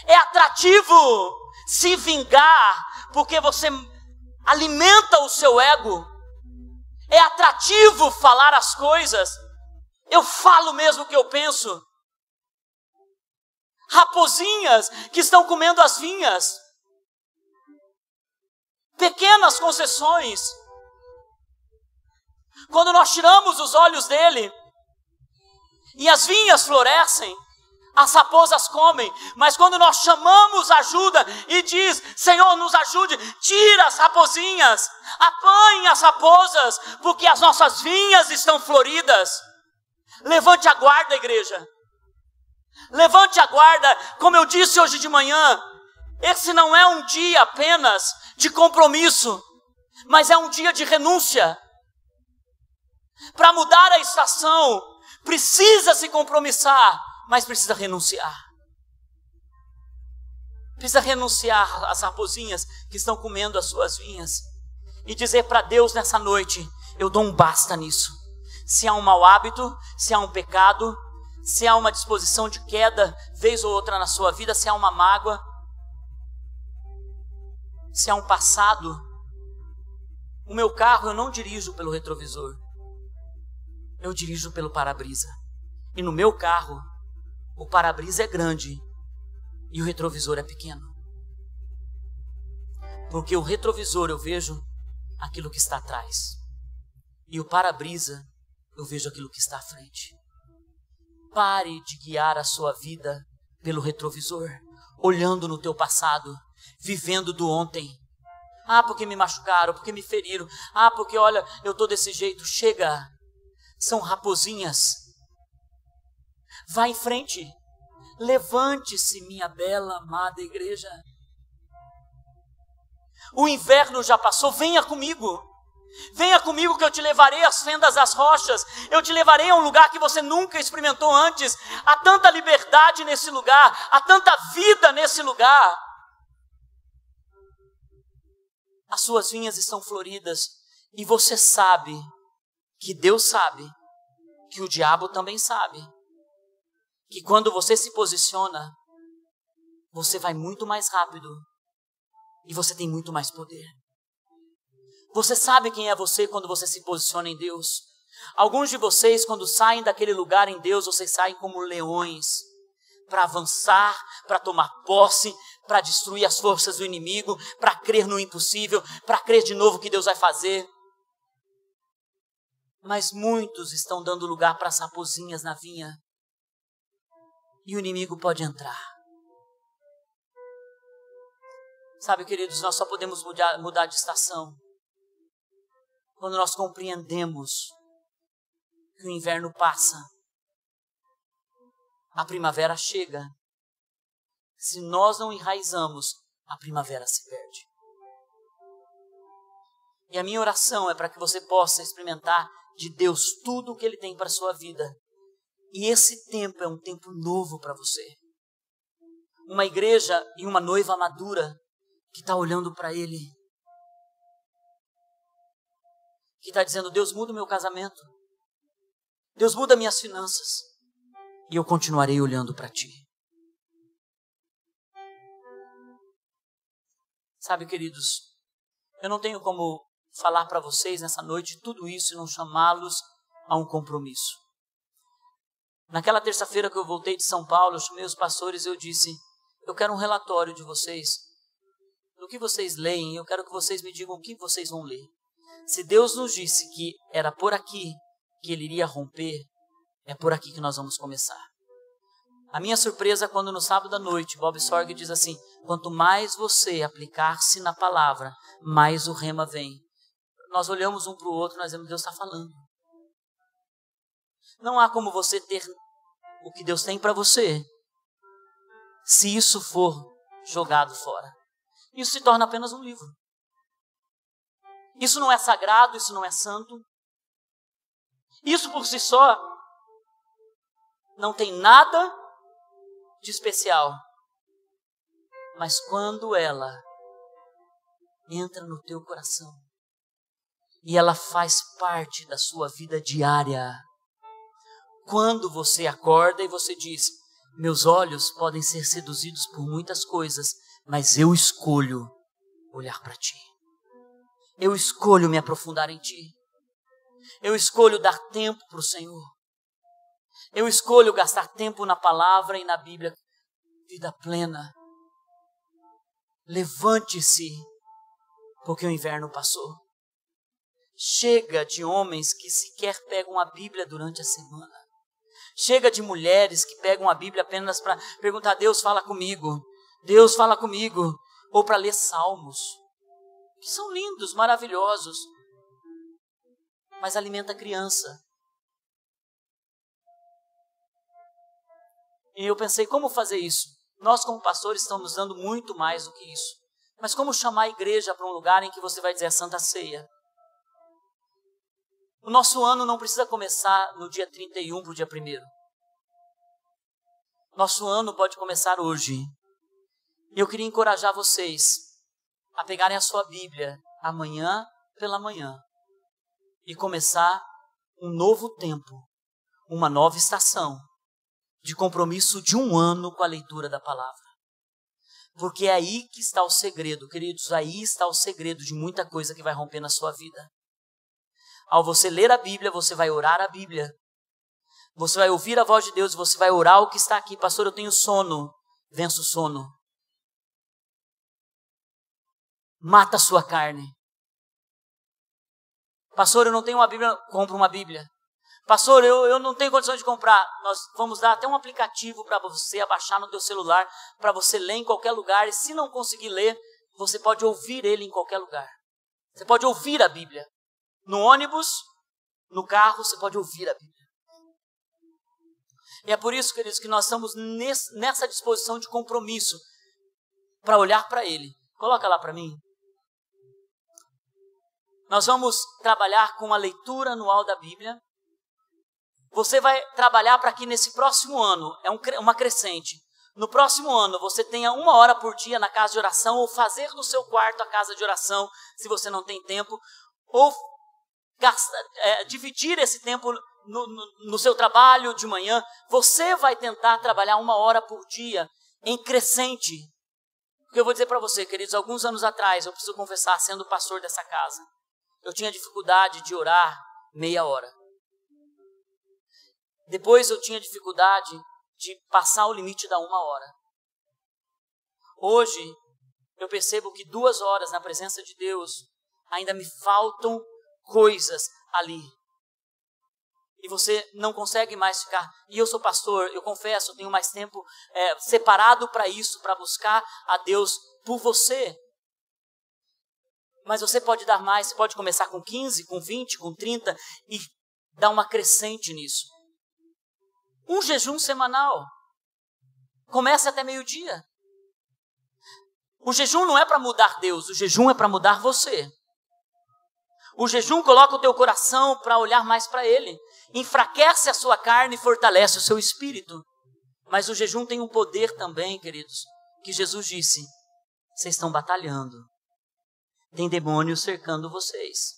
[SPEAKER 1] é atrativo se vingar, porque você alimenta o seu ego, é atrativo falar as coisas, eu falo mesmo o que eu penso. raposinhas que estão comendo as vinhas. Pequenas concessões. Quando nós tiramos os olhos dele e as vinhas florescem, as raposas comem, mas quando nós chamamos ajuda e diz, Senhor, nos ajude, tira as raposinhas, apanhe as raposas, porque as nossas vinhas estão floridas. Levante a guarda, igreja. Levante a guarda, como eu disse hoje de manhã, esse não é um dia apenas de compromisso, mas é um dia de renúncia. Para mudar a estação, precisa se compromissar, mas precisa renunciar. Precisa renunciar às raposinhas que estão comendo as suas vinhas. E dizer para Deus nessa noite, eu dou um basta nisso. Se há um mau hábito, se há um pecado, se há uma disposição de queda, vez ou outra na sua vida, se há uma mágoa, se há um passado. O meu carro eu não dirijo pelo retrovisor. Eu dirijo pelo para-brisa. E no meu carro, o para-brisa é grande e o retrovisor é pequeno. Porque o retrovisor eu vejo aquilo que está atrás. E o para-brisa eu vejo aquilo que está à frente. Pare de guiar a sua vida pelo retrovisor, olhando no teu passado, vivendo do ontem. Ah, porque me machucaram, porque me feriram. Ah, porque olha, eu estou desse jeito. Chega, são raposinhas. Vá em frente. Levante-se, minha bela, amada igreja. O inverno já passou, venha comigo. Venha comigo que eu te levarei às fendas das rochas. Eu te levarei a um lugar que você nunca experimentou antes. Há tanta liberdade nesse lugar, há tanta vida nesse lugar. As suas vinhas estão floridas e você sabe que Deus sabe, que o diabo também sabe, que quando você se posiciona, você vai muito mais rápido e você tem muito mais poder. Você sabe quem é você quando você se posiciona em Deus. Alguns de vocês, quando saem daquele lugar em Deus, vocês saem como leões, para avançar, para tomar posse, para destruir as forças do inimigo, para crer no impossível, para crer de novo que Deus vai fazer. Mas muitos estão dando lugar para as raposinhas na vinha. E o inimigo pode entrar. Sabe, queridos, nós só podemos mudar de estação quando nós compreendemos que o inverno passa, a primavera chega. Se nós não enraizamos, a primavera se perde. E a minha oração é para que você possa experimentar de Deus tudo o que Ele tem para a sua vida. E esse tempo é um tempo novo para você. Uma igreja e uma noiva madura que está olhando para Ele. Que está dizendo, Deus, muda o meu casamento. Deus, muda minhas finanças. E eu continuarei olhando para Ti. Sabe, queridos, eu não tenho como falar para vocês nessa noite tudo isso e não chamá-los a um compromisso. Naquela terça-feira que eu voltei de São Paulo, eu chamei os pastores e eu disse, eu quero um relatório de vocês, do que vocês leem, eu quero que vocês me digam o que vocês vão ler. Se Deus nos disse que era por aqui que Ele iria romper, é por aqui que nós vamos começar. A minha surpresa quando no sábado à noite, Bob Sorg diz assim, quanto mais você aplicar-se na palavra, mais o rema vem. Nós olhamos um para o outro, nós dizemos, Deus está falando. Não há como você ter o que Deus tem para você, se isso for jogado fora. Isso se torna apenas um livro. Isso não é sagrado, isso não é santo. Isso por si só não tem nada de especial. Mas quando ela entra no teu coração e ela faz parte da sua vida diária, quando você acorda e você diz, meus olhos podem ser seduzidos por muitas coisas, mas eu escolho olhar para Ti. Eu escolho me aprofundar em Ti. Eu escolho dar tempo para o Senhor. Eu escolho gastar tempo na palavra e na Bíblia. vida plena. Levante-se, porque o inverno passou. Chega de homens que sequer pegam a Bíblia durante a semana. Chega de mulheres que pegam a Bíblia apenas para perguntar: Deus fala comigo, Deus fala comigo, ou para ler salmos, que são lindos, maravilhosos, mas alimenta a criança. E eu pensei, como fazer isso? Nós como pastores estamos dando muito mais do que isso. Mas como chamar a igreja para um lugar em que você vai dizer a Santa Ceia? O nosso ano não precisa começar no dia 31 para o dia 1º. Nosso ano pode começar hoje. E eu queria encorajar vocês a pegarem a sua Bíblia amanhã pela manhã e começar um novo tempo, uma nova estação de compromisso de um ano com a leitura da palavra. Porque é aí que está o segredo, queridos, aí está o segredo de muita coisa que vai romper na sua vida. Ao você ler a Bíblia, você vai orar a Bíblia. Você vai ouvir a voz de Deus, você vai orar o que está aqui. Pastor, eu tenho sono. Vença o sono. Mata a sua carne. Pastor, eu não tenho uma Bíblia. Compra uma Bíblia. Pastor, eu não tenho condições de comprar. Nós vamos dar até um aplicativo para você abaixar no teu celular, para você ler em qualquer lugar. E se não conseguir ler, você pode ouvir ele em qualquer lugar. Você pode ouvir a Bíblia. No ônibus, no carro, você pode ouvir a Bíblia. E é por isso, queridos, que nós estamos nessa disposição de compromisso para olhar para ele. Coloca lá para mim. Nós vamos trabalhar com a leitura anual da Bíblia. Você vai trabalhar para que nesse próximo ano, uma crescente, no próximo ano você tenha 1 hora por dia na casa de oração, ou fazer no seu quarto a casa de oração, se você não tem tempo, ou dividir esse tempo no seu trabalho de manhã. Você vai tentar trabalhar 1 hora por dia em crescente. Porque eu vou dizer para você, queridos, alguns anos atrás, eu preciso confessar, sendo pastor dessa casa, eu tinha dificuldade de orar meia hora. Depois eu tinha dificuldade de passar o limite da 1 hora. Hoje, eu percebo que 2 horas na presença de Deus ainda me faltam coisas ali. E você não consegue mais ficar. E eu sou pastor, eu confesso, eu tenho mais tempo separado para isso, para buscar a Deus por você. Mas você pode dar mais, você pode começar com 15, com 20, com 30 e dar uma crescente nisso. Um jejum semanal. Comece até meio-dia. O jejum não é para mudar Deus, o jejum é para mudar você. O jejum coloca o teu coração para olhar mais para Ele. Enfraquece a sua carne e fortalece o seu espírito. Mas o jejum tem um poder também, queridos, que Jesus disse: vocês estão batalhando. Tem demônios cercando vocês.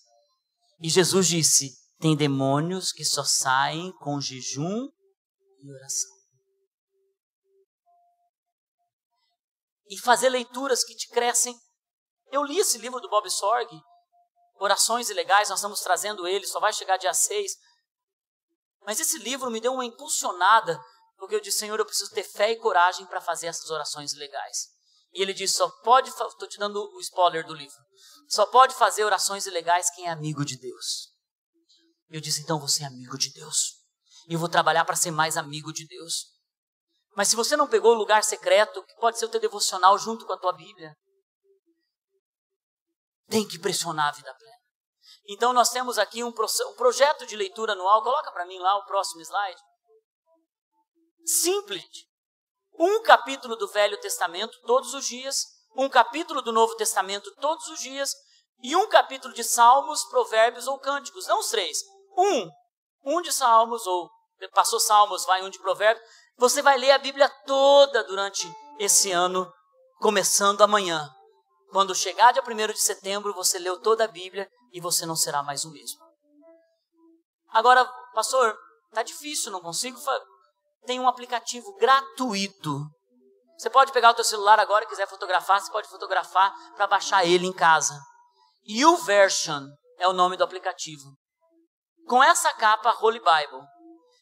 [SPEAKER 1] E Jesus disse: tem demônios que só saem com jejum e oração. E fazer leituras que te crescem. Eu li esse livro do Bob Sorg, Orações Ilegais, nós estamos trazendo ele, só vai chegar dia 6. Mas esse livro me deu uma impulsionada, porque eu disse: Senhor, eu preciso ter fé e coragem para fazer essas orações ilegais. E ele disse: estou te dando o spoiler do livro, só pode fazer orações ilegais quem é amigo de Deus. Eu disse: então você é amigo de Deus. E eu vou trabalhar para ser mais amigo de Deus. Mas se você não pegou o lugar secreto, que pode ser o teu devocional junto com a tua Bíblia, tem que pressionar a vida plena. Então nós temos aqui um projeto de leitura anual. Coloca para mim lá o próximo slide. Simples. Um capítulo do Velho Testamento todos os dias, um capítulo do Novo Testamento todos os dias, e um capítulo de Salmos, Provérbios ou Cânticos. Não os 3. Um de Salmos, ou passou Salmos, vai um de Provérbios. Você vai ler a Bíblia toda durante esse ano, começando amanhã. Quando chegar dia 1º de setembro, você leu toda a Bíblia e você não será mais o mesmo. Agora, pastor, está difícil, não consigo. Tem um aplicativo gratuito. Você pode pegar o teu celular agora e quiser fotografar, você pode fotografar para baixar ele em casa. YouVersion é o nome do aplicativo. Com essa capa, Holy Bible.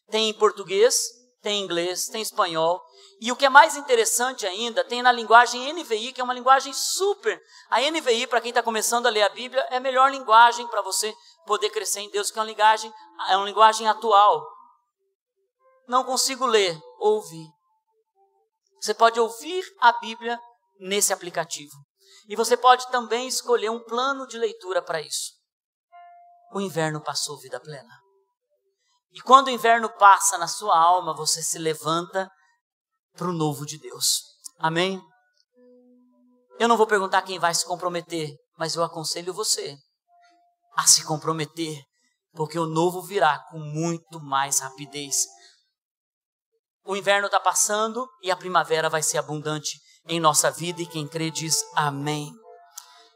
[SPEAKER 1] Tem em português, tem inglês, tem espanhol. E o que é mais interessante ainda, tem na linguagem NVI, que é uma linguagem super. A NVI, para quem está começando a ler a Bíblia, é a melhor linguagem para você poder crescer em Deus, que é uma linguagem atual. Não consigo ler, ouvir. Você pode ouvir a Bíblia nesse aplicativo. E você pode também escolher um plano de leitura para isso. O inverno passou, vida plena. E quando o inverno passa na sua alma, você se levanta para o novo de Deus. Amém? Eu não vou perguntar quem vai se comprometer, mas eu aconselho você a se comprometer, porque o novo virá com muito mais rapidez. O inverno está passando e a primavera vai ser abundante em nossa vida, e quem crê diz amém.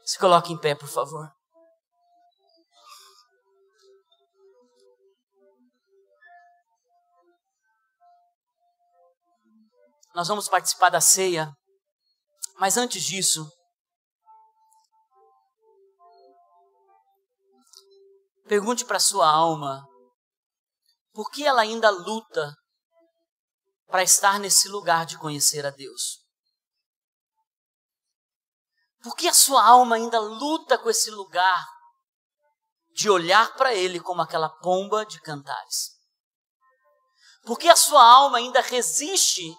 [SPEAKER 1] Se coloque em pé, por favor. Nós vamos participar da ceia, mas antes disso, pergunte para a sua alma, por que ela ainda luta para estar nesse lugar de conhecer a Deus? Por que a sua alma ainda luta com esse lugar de olhar para Ele como aquela pomba de Cantares? Por que a sua alma ainda resiste?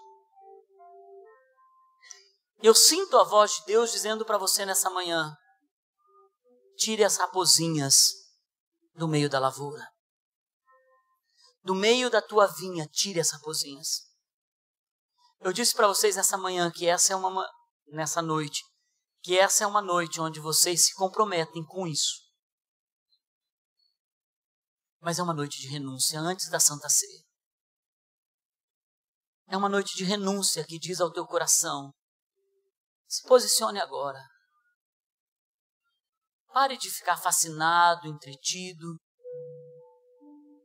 [SPEAKER 1] Eu sinto a voz de Deus dizendo para você nessa manhã, tire as raposinhas do meio da lavoura. Do meio da tua vinha, tire as raposinhas. Eu disse para vocês nessa manhã que nessa noite, que essa é uma noite onde vocês se comprometem com isso. Mas é uma noite de renúncia antes da Santa Ceia. É uma noite de renúncia que diz ao teu coração, se posicione agora. Pare de ficar fascinado, entretido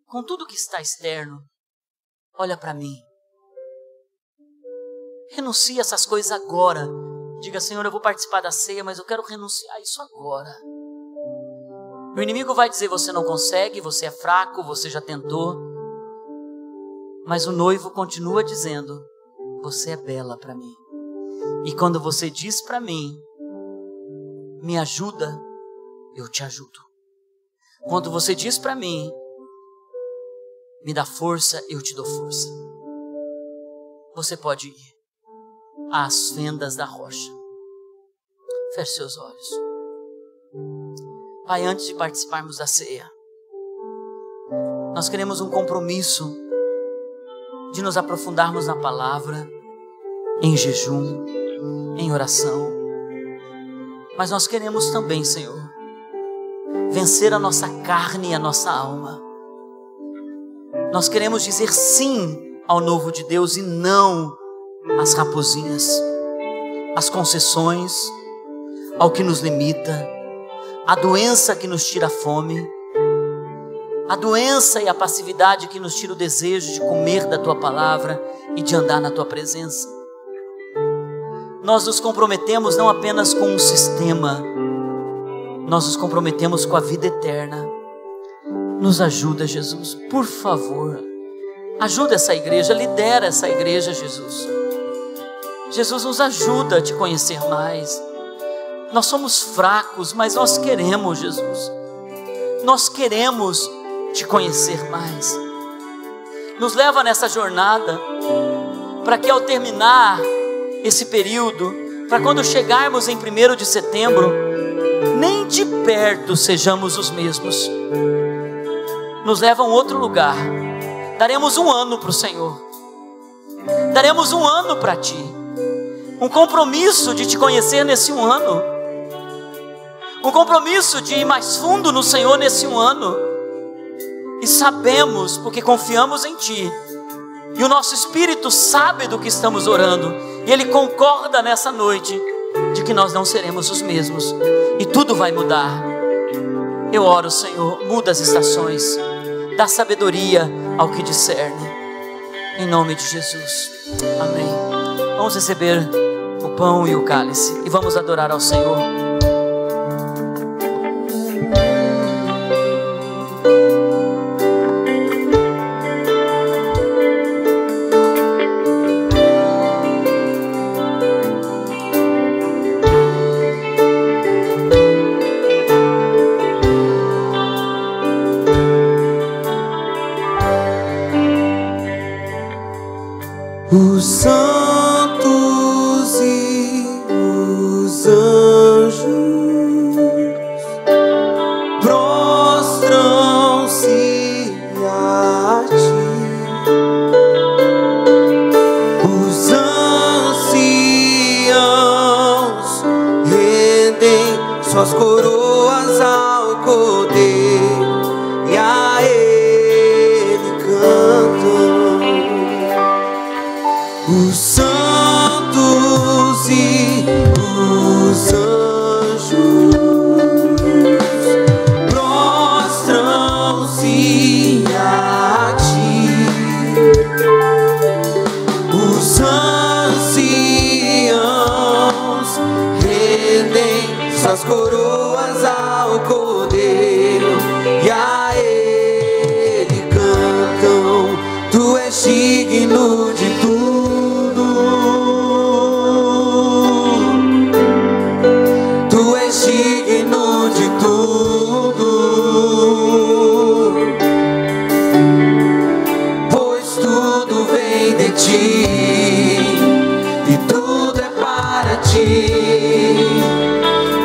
[SPEAKER 1] com tudo que está externo. Olha para mim. Renuncie a essas coisas agora. Diga, Senhor, eu vou participar da ceia, mas eu quero renunciar a isso agora. O inimigo vai dizer, você não consegue, você é fraco, você já tentou. Mas o noivo continua dizendo, você é bela para mim. E quando você diz para mim, me ajuda, eu te ajudo. Quando você diz para mim, me dá força, eu te dou força. Você pode ir às fendas da rocha. Feche seus olhos. Pai, antes de participarmos da ceia, nós queremos um compromisso de nos aprofundarmos na palavra, em jejum, em oração. Mas nós queremos também, Senhor, vencer a nossa carne e a nossa alma. Nós queremos dizer sim ao novo de Deus e não às raposinhas, às concessões, ao que nos limita, à doença que nos tira a fome, a doença e a passividade que nos tira o desejo de comer da Tua palavra e de andar na Tua presença. Nós nos comprometemos não apenas com um sistema, nós nos comprometemos com a vida eterna. Nos ajuda, Jesus, por favor. Ajuda essa igreja, lidera essa igreja, Jesus. Jesus, nos ajuda a Te conhecer mais. Nós somos fracos, mas nós queremos, Jesus. Nós queremos Te conhecer mais. Nos leva nessa jornada, para que ao terminar esse período, para quando chegarmos em 1º de setembro, nem de perto sejamos os mesmos. Nos leva a um outro lugar. Daremos um ano para o Senhor. Daremos um ano para Ti. Um compromisso de Te conhecer nesse um ano. Um compromisso de ir mais fundo no Senhor nesse um ano. E sabemos, porque confiamos em Ti. E o nosso espírito sabe do que estamos orando. E ele concorda nessa noite de que nós não seremos os mesmos. E tudo vai mudar. Eu oro, Senhor, muda as estações. Dá sabedoria ao que discerne. Em nome de Jesus. Amém. Vamos receber o pão e o cálice. E vamos adorar ao Senhor.
[SPEAKER 2] os anjos prostram-se a ti. Os anciãos rendem suas coroas ao Cordeiro e a Ele cantam. Os santos e os anjos prostram-se a ti. Os anciãos rendem suas coroas ao Cordeiro e a Ele cantam. Tu és digno de tudo, tu és digno de tudo, pois tudo vem de ti e tudo é para ti.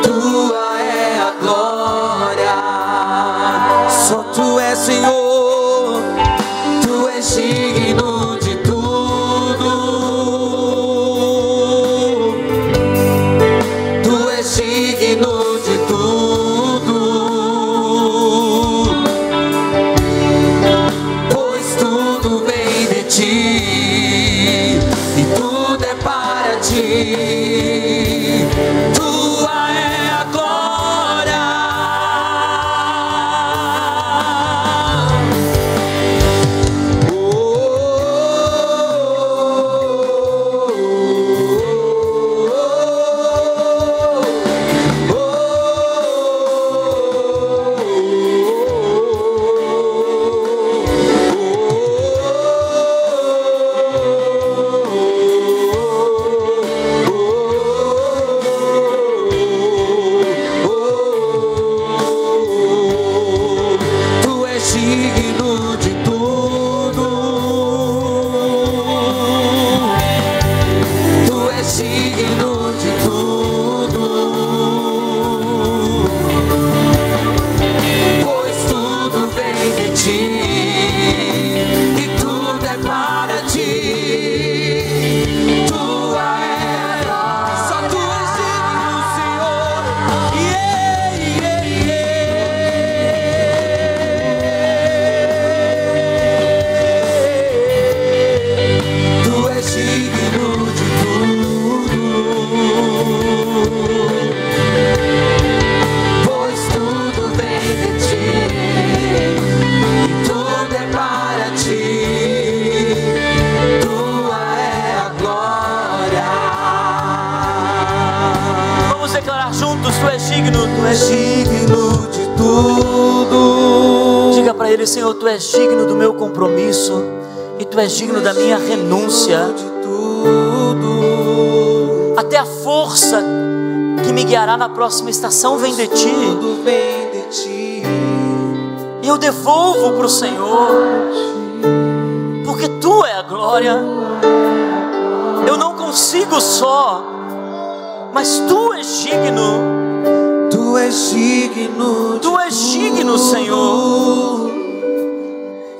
[SPEAKER 2] Tua é a glória, só tu és Senhor. Tu és digno de tudo, tu és digno de tudo, pois tudo vem de ti e tudo é para ti. Tua é a glória, tu és digno de tudo, tu és digno de tudo, pois tudo vem de ti e tudo é para ti. Tua é a glória, só tu és digno, Senhor. Tu és digno de tudo, pois tudo vem de ti e tudo é para ti. Tua é a glória.
[SPEAKER 1] Vamos declarar juntos: tu és digno,
[SPEAKER 2] Tu és digno de tudo.
[SPEAKER 1] Diga para Ele: Senhor, tu és digno do meu compromisso e tu és digno da minha renúncia.
[SPEAKER 2] De tudo,
[SPEAKER 1] Até a força que me guiará na próxima estação vem de ti.
[SPEAKER 2] tudo vem de ti.
[SPEAKER 1] E eu devolvo para o Senhor, porque tu é a glória. Eu não consigo só, mas tu és digno.
[SPEAKER 2] Tu és digno de
[SPEAKER 1] Tu és digno,
[SPEAKER 2] tudo.
[SPEAKER 1] Senhor.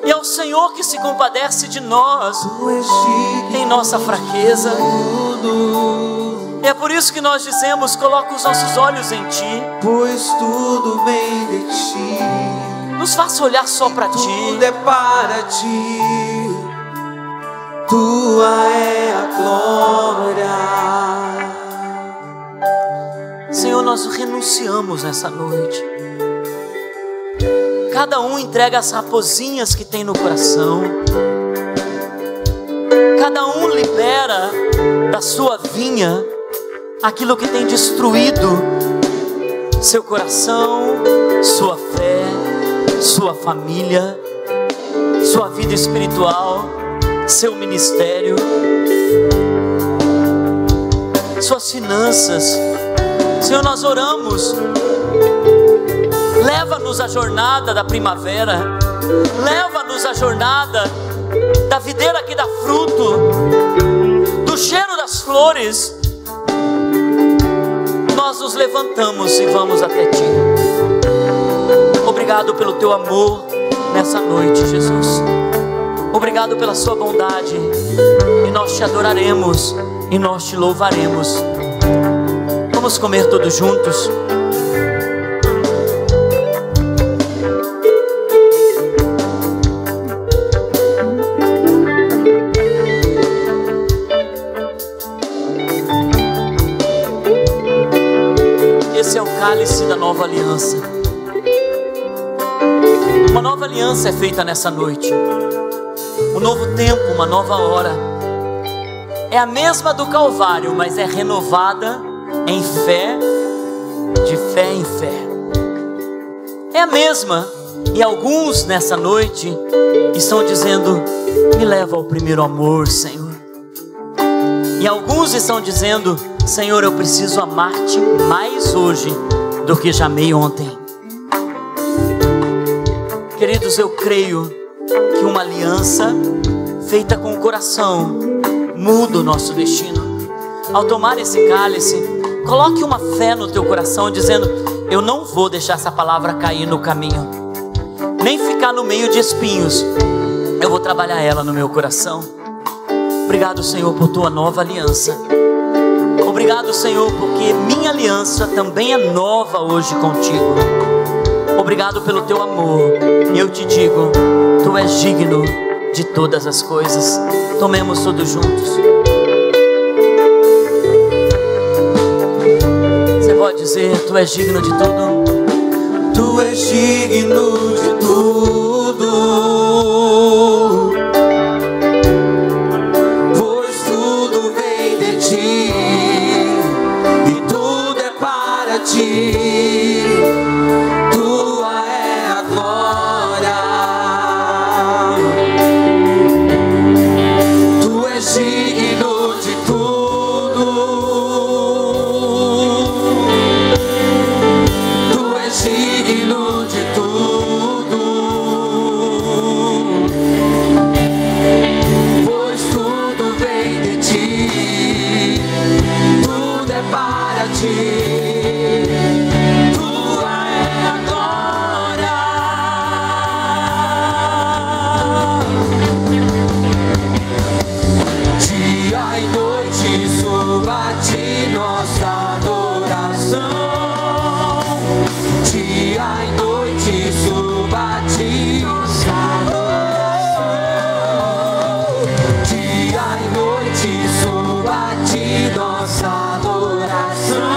[SPEAKER 1] E é o Senhor que se compadece de nós
[SPEAKER 2] Tu és digno
[SPEAKER 1] em nossa fraqueza.
[SPEAKER 2] de tudo,
[SPEAKER 1] E é por isso que nós dizemos: coloca os nossos olhos em ti.
[SPEAKER 2] pois tudo vem de ti,
[SPEAKER 1] Nos faça olhar só para ti.
[SPEAKER 2] tudo é para ti. Tua é a glória.
[SPEAKER 1] Senhor, nós renunciamos nessa noite. Cada um entrega as raposinhas que tem no coração. Cada um libera da sua vinha aquilo que tem destruído seu coração, sua fé, sua família, sua vida espiritual, seu ministério, suas finanças. Senhor, nós oramos. Leva-nos à jornada da primavera. Leva-nos à jornada da videira que dá fruto, do cheiro das flores. levantamos e vamos até Ti. Obrigado pelo Teu amor nessa noite, Jesus. Obrigado pela Sua bondade. E nós Te adoraremos e nós Te louvaremos. Vamos comer todos juntos. Esse é o cálice da nova aliança. Uma nova aliança é feita nessa noite. Um novo tempo, uma nova hora. É a mesma do Calvário, mas é renovada em fé, de fé em fé. É a mesma. E alguns nessa noite estão dizendo: me leva ao primeiro amor, Senhor. E alguns estão dizendo: Senhor, eu preciso amar-te mais hoje do que já amei ontem. Queridos, eu creio que uma aliança feita com o coração muda o nosso destino. Ao tomar esse cálice, coloque uma fé no teu coração, dizendo: eu não vou deixar essa palavra cair no caminho, nem ficar no meio de espinhos. Eu vou trabalhar ela no meu coração. Obrigado, Senhor, por tua nova aliança. Obrigado, Senhor, porque minha aliança também é nova hoje contigo. Obrigado pelo teu amor. E eu te digo: tu és digno de todas as coisas. Tomemos todos juntos. Você pode dizer: tu és digno de tudo.
[SPEAKER 2] Tu és digno de tudo, pois tudo vem de ti e tudo é para ti. Tua é a glória. Tu és digno de tudo. Tu és digno de tudo, pois tudo vem de ti, tudo é para ti. Tua é a glória. Dia e noite suba a ti nossa adoração. Dia e noite suba a ti nossa adoração. Dia e noite suba a ti nossa adoração.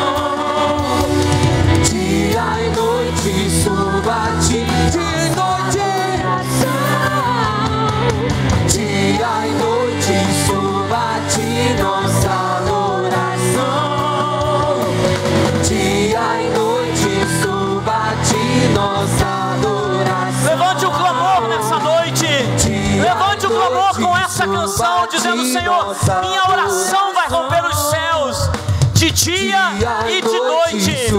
[SPEAKER 2] Dia e noite suba a ti, dia e noite. Dia e noite suba a ti nossa adoração. Dia e noite suba a ti nossa adoração.
[SPEAKER 1] Levante o clamor nessa noite. Levante o clamor com essa canção, dizendo: Senhor, minha oração vai romper os céus de dia e de noite.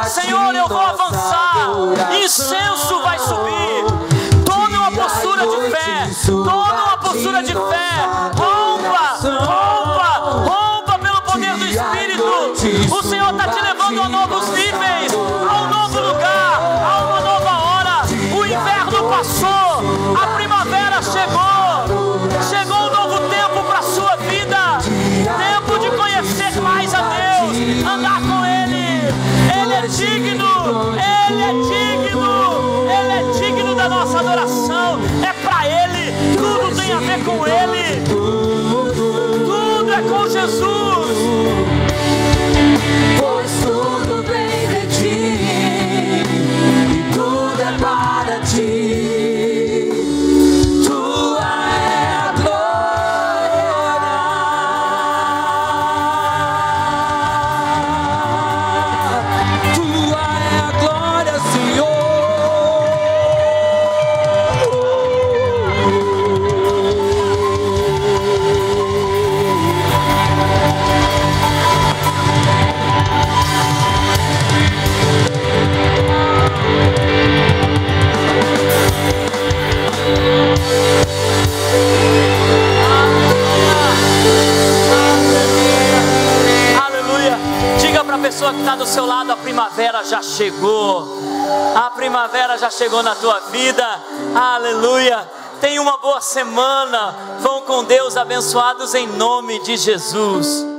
[SPEAKER 1] Senhor, eu vou avançar. Incenso vai subir. Tome uma postura de fé. Tome uma postura de fé. Rompa, rompa, rompa pelo poder do Espírito. O Senhor está te levando a novos níveis, a um novo lugar, a uma nova hora. O inverno passou, a primavera chegou. Chegou um novo tempo para a sua vida. Tempo de conhecer mais a Deus, andar com Ele. Ele é digno, Ele é digno, Ele é digno da nossa adoração. É para Ele, tudo tem a ver com Ele. Tudo é com Jesus.
[SPEAKER 2] Pois tudo vem de ti e tudo é para ti. Tua
[SPEAKER 1] que está do seu lado, a primavera já chegou. A primavera já chegou na tua vida. Aleluia. Tenha uma boa semana. Vão com Deus, abençoados em nome de Jesus.